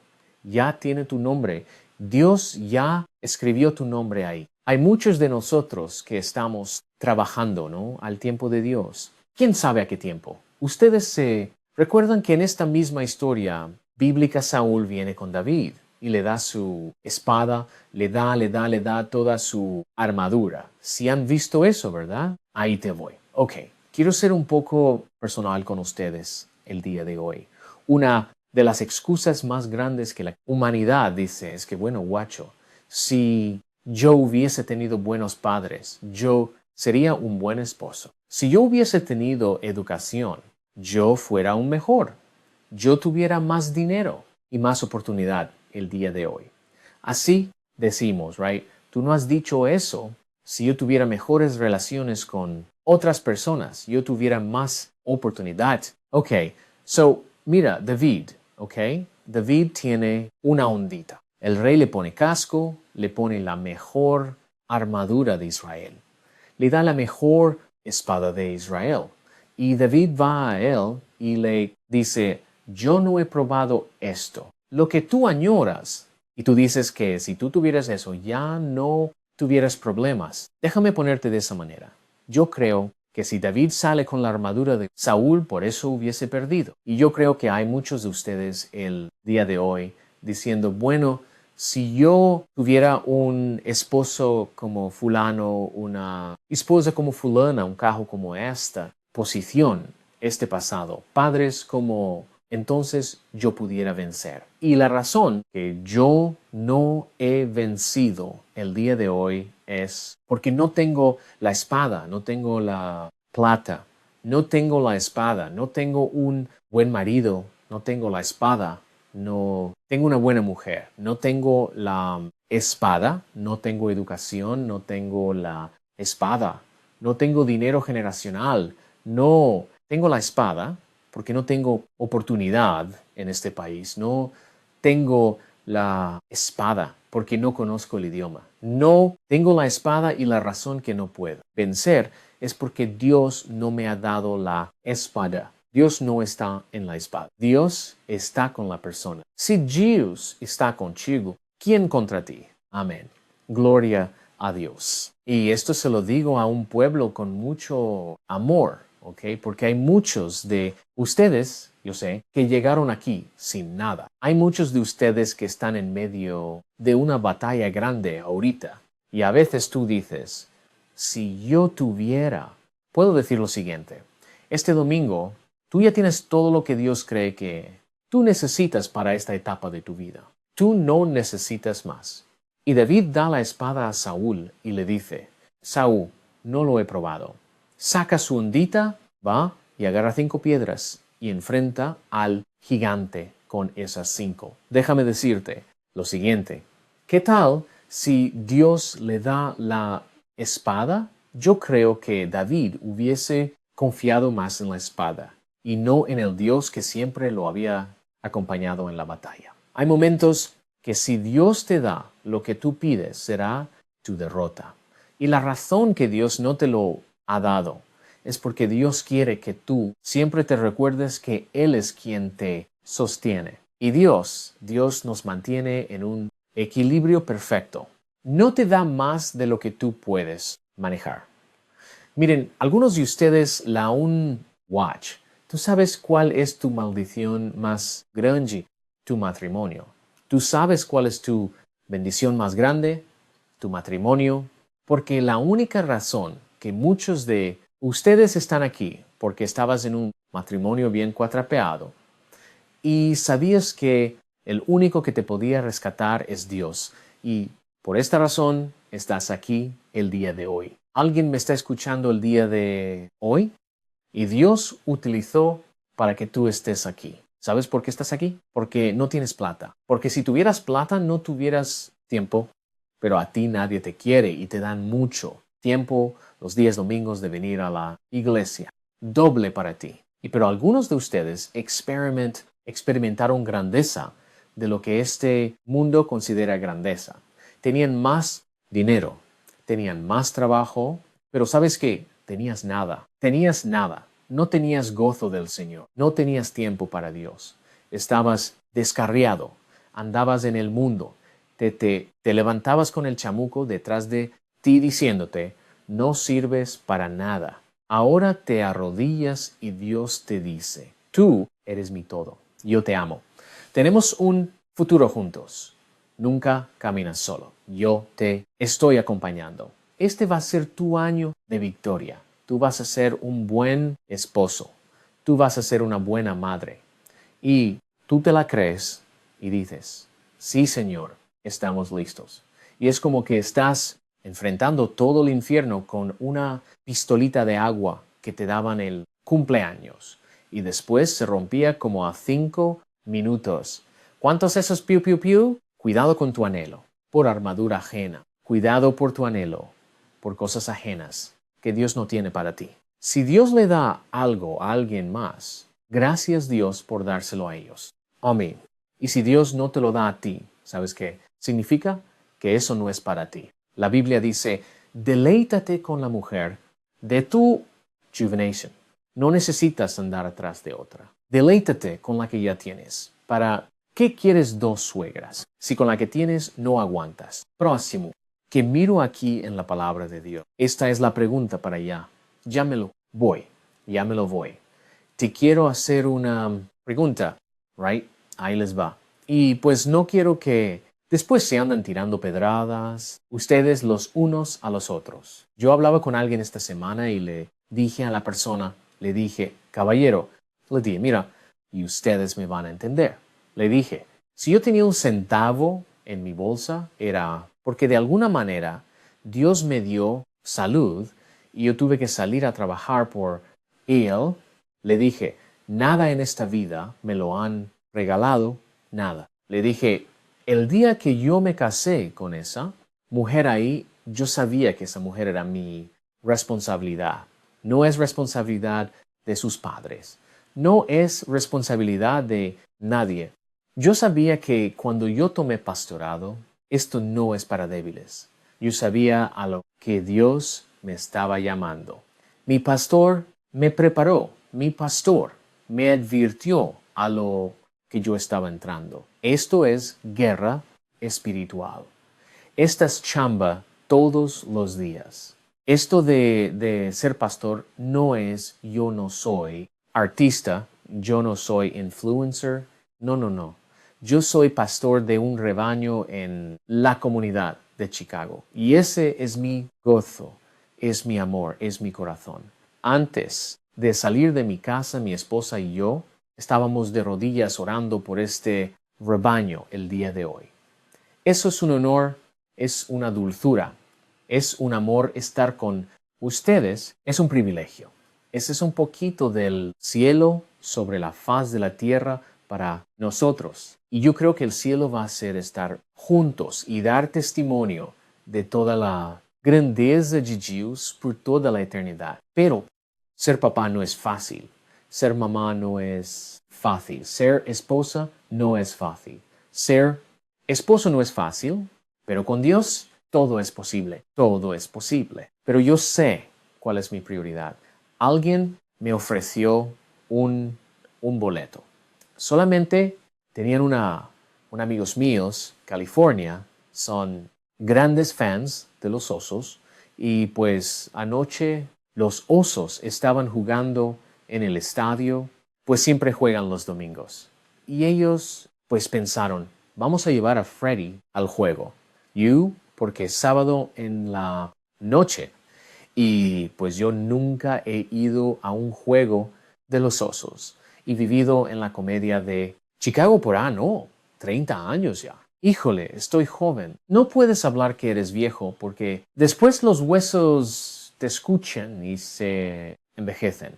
Ya tiene tu nombre. Dios ya escribió tu nombre ahí. Hay muchos de nosotros que estamos trabajando, ¿no? Al tiempo de Dios. ¿Quién sabe a qué tiempo? Ustedes se recuerdan que en esta misma historia bíblica Saúl viene con David y le da su espada, le da toda su armadura. Si han visto eso, ¿verdad? Ahí te voy. Ok, quiero ser un poco personal con ustedes el día de hoy. Una de las excusas más grandes que la humanidad dice es que, bueno, guacho, si yo hubiese tenido buenos padres, yo sería un buen esposo. Si yo hubiese tenido educación, yo fuera un mejor. Yo tuviera más dinero y más oportunidad el día de hoy. Así decimos, right? Tú no has dicho eso. Si yo tuviera mejores relaciones con otras personas, yo tuviera más oportunidad. Ok, so mira, David, ok? David tiene una ondita. El rey le pone casco, le pone la mejor armadura de Israel. Le da la mejor espada de Israel. Y David va a él y le dice, yo no he probado esto. Lo que tú añoras. Y tú dices que si tú tuvieras eso, ya no tuvieras problemas. Déjame ponerte de esa manera. Yo creo que si David sale con la armadura de Saúl, por eso hubiese perdido. Y yo creo que hay muchos de ustedes el día de hoy diciendo, bueno, si yo tuviera un esposo como fulano, una esposa como fulana, un carro como esta, posición, este pasado, padres como entonces yo pudiera vencer. Y la razón que yo no he vencido el día de hoy es porque no tengo la espada, no tengo la plata, no tengo la espada, no tengo un buen marido, no tengo la espada, no tengo una buena mujer, no tengo espada, no tengo educación, no tengo la espada, no tengo dinero generacional, no tengo la espada porque no tengo oportunidad en este país, no tengo la espada porque no conozco el idioma. No tengo la espada y la razón que no puedo vencer es porque Dios no me ha dado la espada. Dios no está en la espada. Dios está con la persona. Si Dios está contigo, ¿quién contra ti? Amén. Gloria a Dios. Y esto se lo digo a un pueblo con mucho amor, ¿ok? Porque hay muchos de ustedes, yo sé, que llegaron aquí sin nada. Hay muchos de ustedes que están en medio de una batalla grande ahorita. Y a veces tú dices, si yo tuviera, puedo decir lo siguiente. Este domingo, tú ya tienes todo lo que Dios cree que tú necesitas para esta etapa de tu vida. Tú no necesitas más. Y David da la espada a Saúl y le dice, Saúl, no lo he probado. Saca su ondita, va y agarra 5 piedras y enfrenta al gigante con esas 5. Déjame decirte lo siguiente. ¿Qué tal si Dios le da la espada? Yo creo que David hubiese confiado más en la espada y no en el Dios que siempre lo había acompañado en la batalla. Hay momentos que si Dios te da lo que tú pides, será tu derrota. Y la razón que Dios no te lo ha dado es porque Dios quiere que tú siempre te recuerdes que Él es quien te sostiene. Y Dios nos mantiene en un equilibrio perfecto. No te da más de lo que tú puedes manejar. Miren, algunos de ustedes la un watch. ¿Tú sabes cuál es tu maldición más grande? Tu matrimonio. ¿Tú sabes cuál es tu bendición más grande? Tu matrimonio. Porque la única razón que muchos de ustedes están aquí, porque estabas en un matrimonio bien cuatrapeado, y sabías que el único que te podía rescatar es Dios. Y por esta razón estás aquí el día de hoy. ¿Alguien me está escuchando el día de hoy? Y Dios utilizó para que tú estés aquí. ¿Sabes por qué estás aquí? Porque no tienes plata. Porque si tuvieras plata no tuvieras tiempo, pero a ti nadie te quiere y te dan mucho tiempo los días domingos de venir a la iglesia. Doble para ti. Pero algunos de ustedes experimentaron grandeza de lo que este mundo considera grandeza. Tenían más dinero, tenían más trabajo, pero ¿sabes qué? Tenías nada. Tenías nada. No tenías gozo del Señor. No tenías tiempo para Dios. Estabas descarriado. Andabas en el mundo. Te levantabas con el chamuco detrás de ti diciéndote, no sirves para nada. Ahora te arrodillas y Dios te dice, tú eres mi todo. Yo te amo. Tenemos un futuro juntos. Nunca caminas solo. Yo te estoy acompañando. Este va a ser tu año de victoria. Tú vas a ser un buen esposo. Tú vas a ser una buena madre. Y tú te la crees y dices, sí, Señor, estamos listos. Y es como que estás enfrentando todo el infierno con una pistolita de agua que te daban el cumpleaños. Y después se rompía como a 5 minutos. ¿Cuántos esos piu piu piu? Cuidado con tu anhelo, por armadura ajena. Cuidado por tu anhelo, por cosas ajenas que Dios no tiene para ti. Si Dios le da algo a alguien más, gracias Dios por dárselo a ellos. Amén. Y si Dios no te lo da a ti, ¿sabes qué? Significa que eso no es para ti. La Biblia dice, deleítate con la mujer de tu juvenation. No necesitas andar atrás de otra. Deleítate con la que ya tienes. ¿Para qué quieres 2 suegras si con la que tienes no aguantas? Próximo, que miro aquí en la palabra de Dios. Esta es la pregunta para allá. Ya me lo voy. Te quiero hacer una pregunta, right? Ahí les va. Y pues no quiero que después se andan tirando pedradas, ustedes los unos a los otros. Yo hablaba con alguien esta semana y le dije a la persona, le dije, caballero, le dije, mira, y ustedes me van a entender. Le dije, si yo tenía un centavo en mi bolsa, era porque de alguna manera Dios me dio salud y yo tuve que salir a trabajar por él. Le dije, nada en esta vida me lo han regalado, nada. Le dije, El día que yo me casé con esa mujer ahí, yo sabía que esa mujer era mi responsabilidad. No es responsabilidad de sus padres. No es responsabilidad de nadie. Yo sabía que cuando yo tomé pastorado, esto no es para débiles. Yo sabía a lo que Dios me estaba llamando. Mi pastor me preparó, mi pastor me advirtió a lo que yo estaba entrando. Esto es guerra espiritual. Esta es chamba todos los días. Esto de ser pastor no es yo no soy artista, yo no soy influencer. No, no, no. Yo soy pastor de un rebaño en la comunidad de Chicago. Y ese es mi gozo, es mi amor, es mi corazón. Antes de salir de mi casa, mi esposa y yo estábamos de rodillas orando por este rebaño el día de hoy. Eso es un honor, es una dulzura, es un amor estar con ustedes, es un privilegio. Ese es un poquito del cielo sobre la faz de la tierra para nosotros. Y yo creo que el cielo va a ser estar juntos y dar testimonio de toda la grandeza de Dios por toda la eternidad. Pero ser papá no es fácil. Ser mamá no es fácil. Ser esposa no es fácil. Ser esposo no es fácil, pero con Dios todo es posible. Todo es posible. Pero yo sé cuál es mi prioridad. Alguien me ofreció un boleto. Solamente tenían un amigos míos, California, son grandes fans de los Osos y pues anoche los Osos estaban jugando en el estadio, pues siempre juegan los domingos. Y ellos pues pensaron, vamos a llevar a Freddy al juego. Porque es sábado en la noche y pues yo nunca he ido a un juego de los Osos y vivido en la comedia de Chicago por, no, 30 años ya. Híjole, estoy joven. No puedes hablar que eres viejo porque después los huesos te escuchan y se envejecen.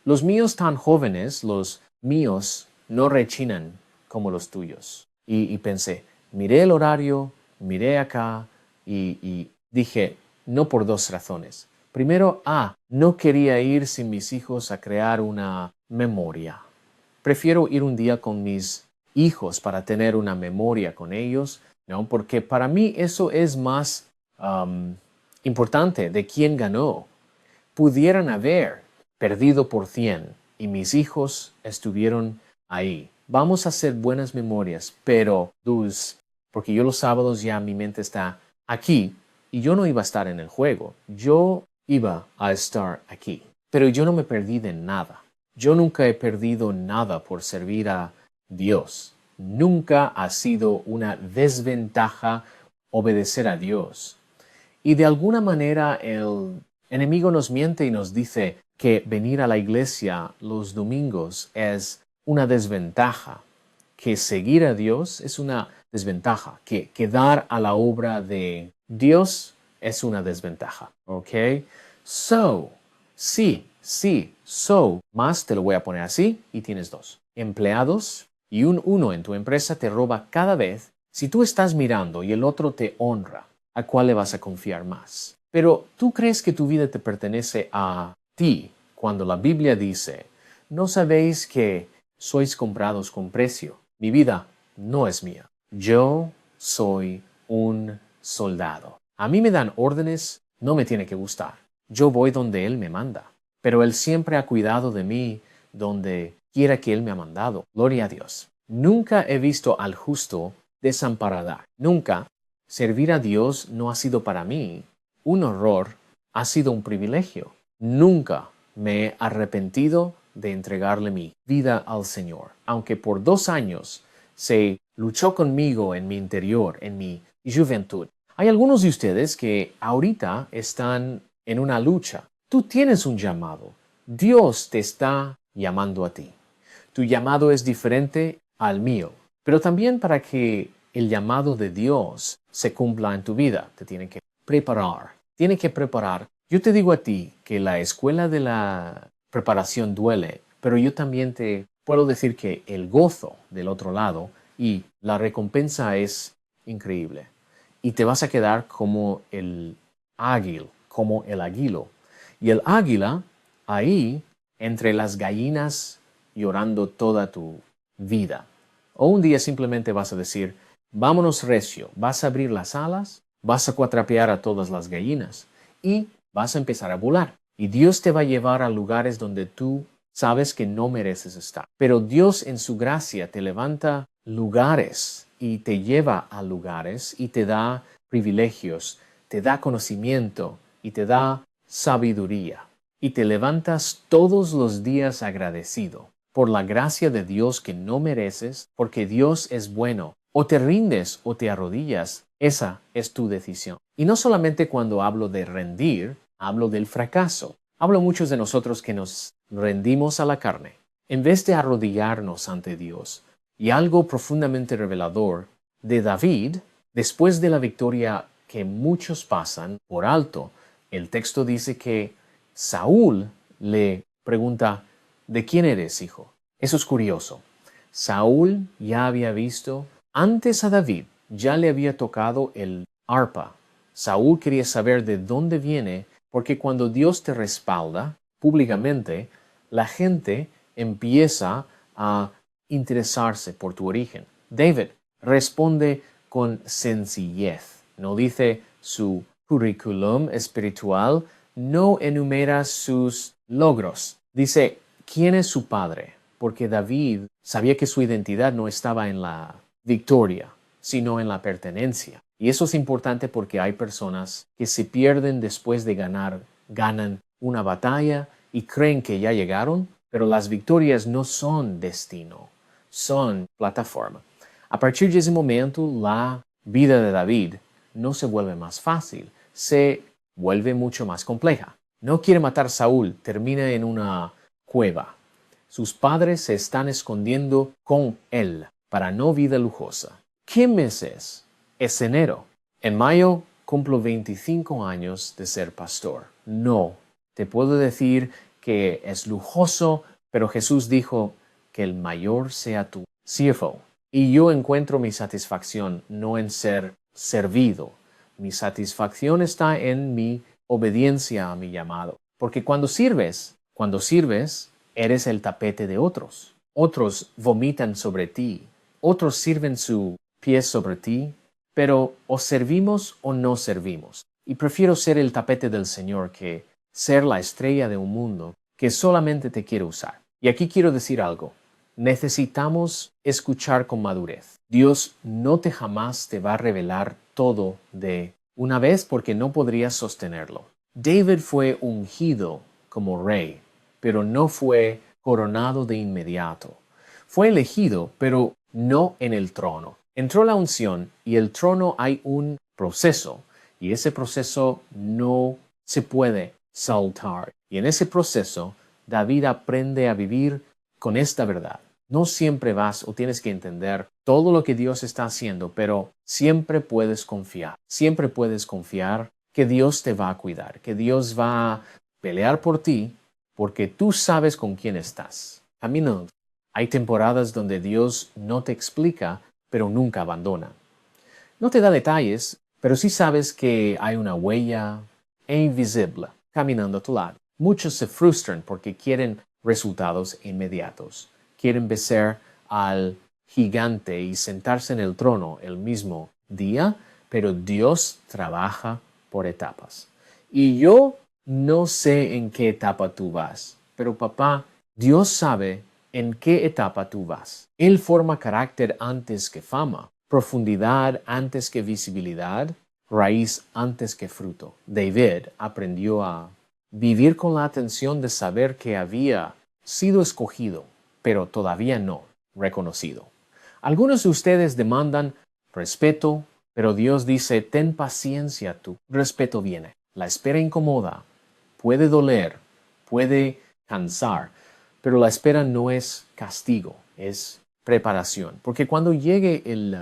Los míos tan jóvenes, los míos no rechinan como los tuyos. Y pensé, miré el horario, miré acá y dije, no por dos razones. Primero, no quería ir sin mis hijos a crear una memoria. Prefiero ir un día con mis hijos para tener una memoria con ellos, ¿no? Porque para mí eso es más importante de quién ganó. Pudieran haber perdido por 100 y mis hijos estuvieron ahí. Vamos a hacer buenas memorias, pero porque yo los sábados ya mi mente está aquí y yo no iba a estar en el juego. Yo iba a estar aquí, pero yo no me perdí de nada. Yo nunca he perdido nada por servir a Dios. Nunca ha sido una desventaja obedecer a Dios. Y de alguna manera el enemigo nos miente y nos dice que venir a la iglesia los domingos es una desventaja, que seguir a Dios es una desventaja, que dar a la obra de Dios es una desventaja. ¿Ok? Más te lo voy a poner así y tienes dos. Empleados y un uno en tu empresa te roba cada vez. Si tú estás mirando y el otro te honra, ¿a cuál le vas a confiar más? Pero tú crees que tu vida te pertenece a ti cuando la Biblia dice, ¿no sabéis que sois comprados con precio? Mi vida no es mía. Yo soy un soldado. A mí me dan órdenes, no me tiene que gustar. Yo voy donde Él me manda. Pero Él siempre ha cuidado de mí donde quiera que Él me ha mandado. Gloria a Dios. Nunca he visto al justo desamparado. Nunca. Servir a Dios no ha sido para mí un horror, ha sido un privilegio. Nunca me he arrepentido de entregarle mi vida al Señor. Aunque por 2 años se luchó conmigo en mi interior, en mi juventud. Hay algunos de ustedes que ahorita están en una lucha. Tú tienes un llamado. Dios te está llamando a ti. Tu llamado es diferente al mío, pero también para que el llamado de Dios se cumpla en tu vida, te tiene que preparar. Tiene que preparar. Yo te digo a ti que la escuela de la preparación duele, pero yo también te puedo decir que el gozo del otro lado y la recompensa es increíble. Y te vas a quedar como el águila, como el águilo. Y el águila, ahí, entre las gallinas, llorando toda tu vida. O un día simplemente vas a decir, vámonos recio, vas a abrir las alas, vas a cuatrapear a todas las gallinas y vas a empezar a volar. Y Dios te va a llevar a lugares donde tú sabes que no mereces estar. Pero Dios en su gracia te levanta lugares y te lleva a lugares y te da privilegios, te da conocimiento y te da sabiduría. Y te levantas todos los días agradecido por la gracia de Dios que no mereces, porque Dios es bueno. O te rindes o te arrodillas, esa es tu decisión. Y no solamente cuando hablo de rendir, hablo del fracaso. Hablo muchos de nosotros que nos rendimos a la carne, en vez de arrodillarnos ante Dios. Y algo profundamente revelador de David, después de la victoria que muchos pasan por alto, el texto dice que Saúl le pregunta, ¿de quién eres, hijo? Eso es curioso. Saúl ya había visto, antes a David ya le había tocado el arpa. Saúl quería saber de dónde viene, porque cuando Dios te respalda públicamente, la gente empieza a interesarse por tu origen. David responde con sencillez. No dice su currículum espiritual, no enumera sus logros. Dice, ¿quién es su padre? Porque David sabía que su identidad no estaba en la victoria, sino en la pertenencia. Y eso es importante porque hay personas que se pierden después de ganar, ganan una batalla y creen que ya llegaron, pero las victorias no son destino, son plataforma. A partir de ese momento, la vida de David no se vuelve más fácil, se vuelve mucho más compleja. No quiere matar a Saúl, termina en una cueva. Sus padres se están escondiendo con él para no vida lujosa. ¿Qué mes es? Es enero. En mayo cumplo 25 años de ser pastor. No, te puedo decir que es lujoso, pero Jesús dijo que el mayor sea tu siervo. Y yo encuentro mi satisfacción no en ser servido. Mi satisfacción está en mi obediencia a mi llamado. Porque cuando sirves, eres el tapete de otros. Otros vomitan sobre ti. Otros sirven su pie sobre ti. Pero o servimos o no servimos. Y prefiero ser el tapete del Señor que ser la estrella de un mundo que solamente te quiere usar. Y aquí quiero decir algo. Necesitamos escuchar con madurez. Dios no jamás te va a revelar todo de una vez porque no podrías sostenerlo. David fue ungido como rey, pero no fue coronado de inmediato. Fue elegido, pero no en el trono. Entró la unción y el trono hay un proceso, y ese proceso no se puede saltar. Y en ese proceso, David aprende a vivir con esta verdad. No siempre vas o tienes que entender todo lo que Dios está haciendo, pero siempre puedes confiar. Siempre puedes confiar que Dios te va a cuidar, que Dios va a pelear por ti, porque tú sabes con quién estás. Caminando. Hay temporadas donde Dios no te explica, pero nunca abandona. No te da detalles, pero sí sabes que hay una huella invisible caminando a tu lado. Muchos se frustran porque quieren resultados inmediatos. Quieren vencer al gigante y sentarse en el trono el mismo día, pero Dios trabaja por etapas. Y yo no sé en qué etapa tú vas, pero papá, Dios sabe en qué etapa tú vas. Él forma carácter antes que fama, profundidad antes que visibilidad, raíz antes que fruto. David aprendió a vivir con la atención de saber que había sido escogido, pero todavía no reconocido. Algunos de ustedes demandan respeto, pero Dios dice, ten paciencia tú. Respeto viene. La espera incomoda, puede doler, puede cansar, pero la espera no es castigo, es preparación. Porque cuando llegue el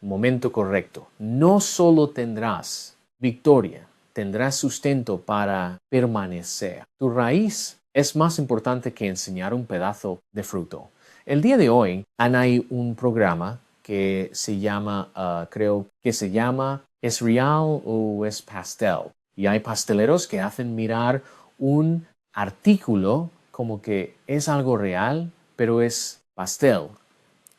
momento correcto, no solo tendrás victoria, tendrás sustento para permanecer. Tu raíz es más importante que enseñar un pedazo de fruto. El día de hoy hay un programa que se llama, creo que se llama, ¿es real o es pastel? Y hay pasteleros que hacen mirar un artículo como que es algo real, pero es pastel.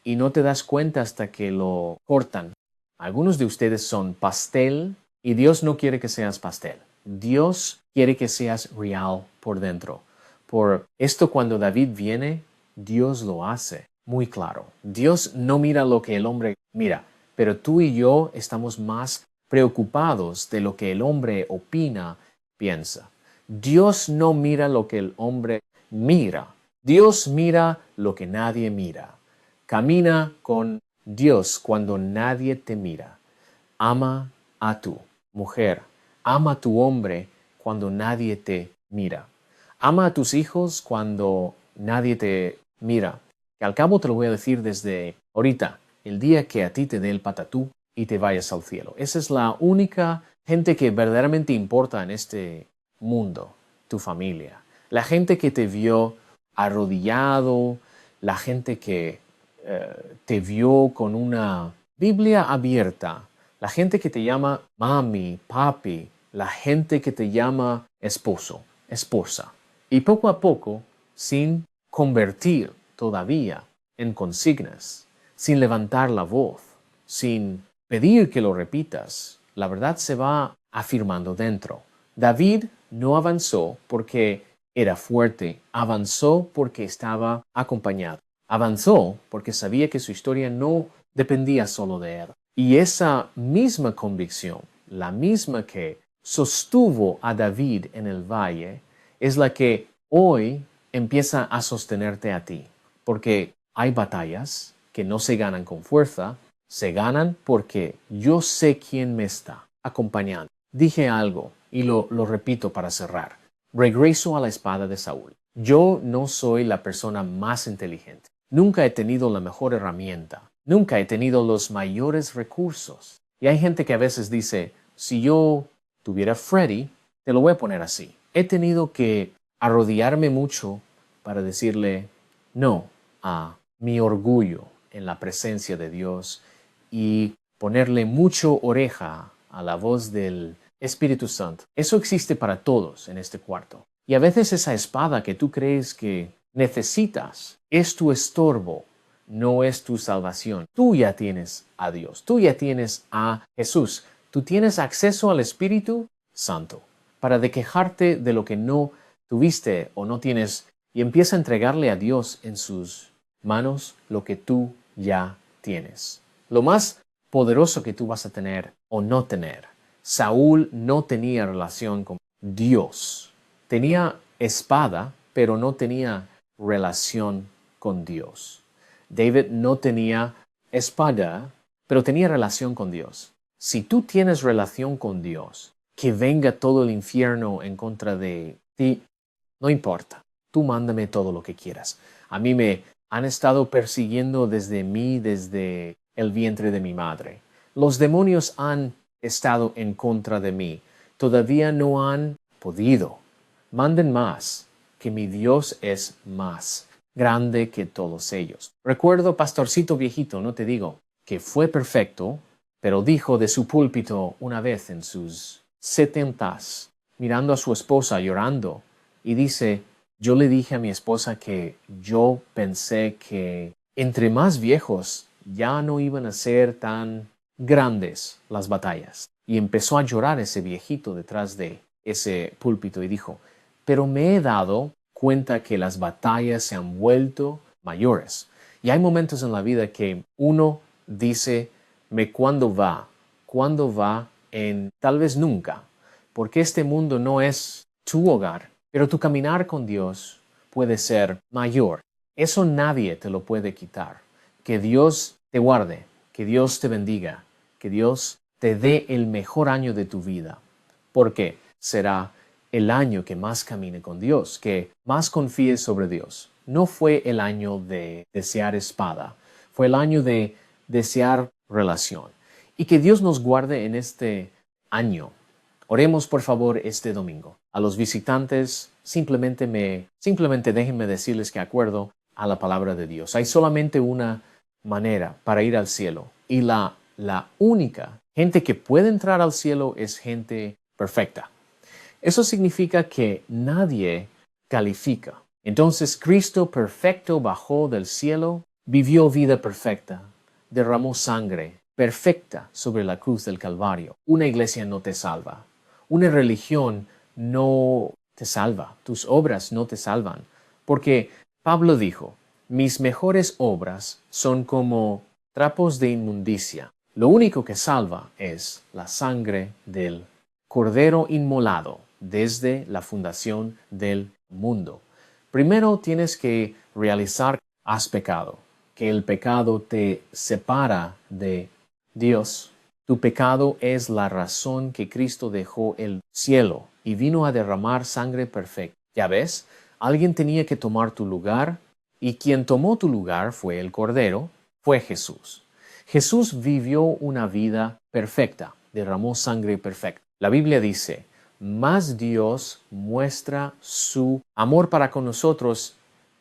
Y no te das cuenta hasta que lo cortan. Algunos de ustedes son pastel y Dios no quiere que seas pastel. Dios quiere que seas real por dentro. Por esto cuando David viene, Dios lo hace muy claro. Dios no mira lo que el hombre mira, pero tú y yo estamos más preocupados de lo que el hombre opina, piensa. Dios no mira lo que el hombre mira. Dios mira lo que nadie mira. Camina con Dios cuando nadie te mira. Ama a tu mujer. Ama a tu hombre cuando nadie te mira. Ama a tus hijos cuando nadie te mira. Que al cabo te lo voy a decir desde ahorita, el día que a ti te dé el patatú y te vayas al cielo. Esa es la única gente que verdaderamente importa en este mundo, tu familia. La gente que te vio arrodillado, la gente que te vio con una Biblia abierta, la gente que te llama mami, papi, la gente que te llama esposo, esposa. Y poco a poco, sin convertir todavía en consignas, sin levantar la voz, sin pedir que lo repitas, la verdad se va afirmando dentro. David no avanzó porque era fuerte, avanzó porque estaba acompañado. Avanzó porque sabía que su historia no dependía solo de él. Y esa misma convicción, la misma que sostuvo a David en el valle, es la que hoy empieza a sostenerte a ti. Porque hay batallas que no se ganan con fuerza, se ganan porque yo sé quién me está acompañando. Dije algo y lo repito para cerrar. Regreso a la espada de Saúl. Yo no soy la persona más inteligente. Nunca he tenido la mejor herramienta. Nunca he tenido los mayores recursos. Y hay gente que a veces dice, si yo tuviera Freddy, te lo voy a poner así. He tenido que arrodillarme mucho para decirle no a mi orgullo en la presencia de Dios y ponerle mucho oreja a la voz del Espíritu Santo. Eso existe para todos en este cuarto. Y a veces esa espada que tú crees que necesitas es tu estorbo, no es tu salvación. Tú ya tienes a Dios, tú ya tienes a Jesús, tú tienes acceso al Espíritu Santo para de quejarte de lo que no tuviste o no tienes y empieza a entregarle a Dios en sus manos lo que tú ya tienes. Lo más poderoso que tú vas a tener o no tener. Saúl no tenía relación con Dios. Tenía espada, pero no tenía relación con Dios. David no tenía espada, pero tenía relación con Dios. Si tú tienes relación con Dios, que venga todo el infierno en contra de ti, no importa. Tú mándame todo lo que quieras. A mí me han estado persiguiendo desde el vientre de mi madre. Los demonios han estado en contra de mí. Todavía no han podido. Manden más, que mi Dios es más grande que todos ellos. Recuerdo, pastorcito viejito, no te digo, que fue perfecto, pero dijo de su púlpito una vez en sus 70s, mirando a su esposa llorando, y dice, yo le dije a mi esposa que yo pensé que entre más viejos ya no iban a ser tan grandes las batallas. Y empezó a llorar ese viejito detrás de ese púlpito y dijo, pero me he dado cuenta que las batallas se han vuelto mayores. Y hay momentos en la vida que uno dice, ¿cuándo va? ¿Cuándo va? En tal vez nunca, porque este mundo no es tu hogar, pero tu caminar con Dios puede ser mayor. Eso nadie te lo puede quitar. Que Dios te guarde, que Dios te bendiga, que Dios te dé el mejor año de tu vida, porque será el año que más camine con Dios, que más confíes sobre Dios. No fue el año de desear espada, fue el año de desear relación. Y que Dios nos guarde en este año. Oremos por favor este domingo. A los visitantes, simplemente déjenme decirles que acuerdo a la palabra de Dios. Hay solamente una manera para ir al cielo. Y la única gente que puede entrar al cielo es gente perfecta. Eso significa que nadie califica. Entonces Cristo perfecto bajó del cielo, vivió vida perfecta, derramó sangre perfecta sobre la cruz del Calvario. Una iglesia no te salva. Una religión no te salva. Tus obras no te salvan. Porque Pablo dijo, mis mejores obras son como trapos de inmundicia. Lo único que salva es la sangre del Cordero inmolado desde la fundación del mundo. Primero tienes que realizar que has pecado, que el pecado te separa de Dios. Tu pecado es la razón que Cristo dejó el cielo y vino a derramar sangre perfecta. ¿Ya ves? Alguien tenía que tomar tu lugar y quien tomó tu lugar fue el Cordero, fue Jesús. Jesús vivió una vida perfecta, derramó sangre perfecta. La Biblia dice, mas Dios muestra su amor para con nosotros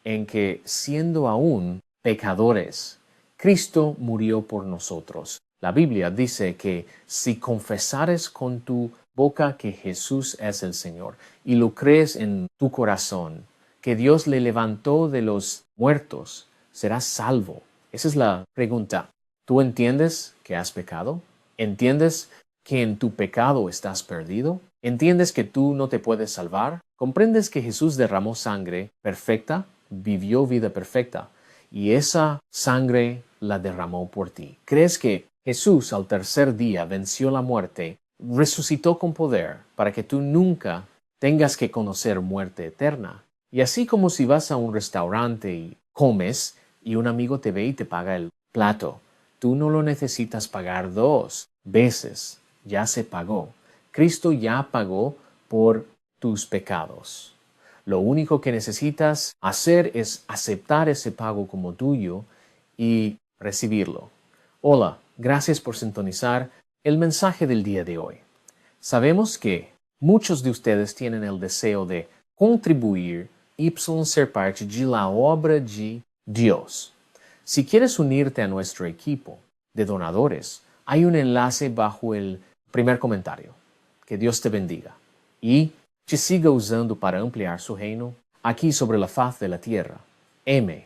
en que, siendo aún pecadores, Cristo murió por nosotros. La Biblia dice que si confesares con tu boca que Jesús es el Señor y lo crees en tu corazón, que Dios le levantó de los muertos, serás salvo. Esa es la pregunta. ¿Tú entiendes que has pecado? ¿Entiendes que en tu pecado estás perdido? ¿Entiendes que tú no te puedes salvar? ¿Comprendes que Jesús derramó sangre perfecta, vivió vida perfecta, y esa sangre la derramó por ti? ¿Crees que Jesús al tercer día venció la muerte, resucitó con poder para que tú nunca tengas que conocer muerte eterna? Y así como si vas a un restaurante y comes y un amigo te ve y te paga el plato, tú no lo necesitas pagar 2 veces, ya se pagó. Cristo ya pagó por tus pecados. Lo único que necesitas hacer es aceptar ese pago como tuyo y recibirlo. Hola, gracias por sintonizar el mensaje del día de hoy. Sabemos que muchos de ustedes tienen el deseo de contribuir e ser parte de la obra de Dios. Si quieres unirte a nuestro equipo de donadores, hay un enlace bajo el primer comentario. Que Dios te bendiga y te siga usando para ampliar su reino aquí sobre la faz de la tierra. M.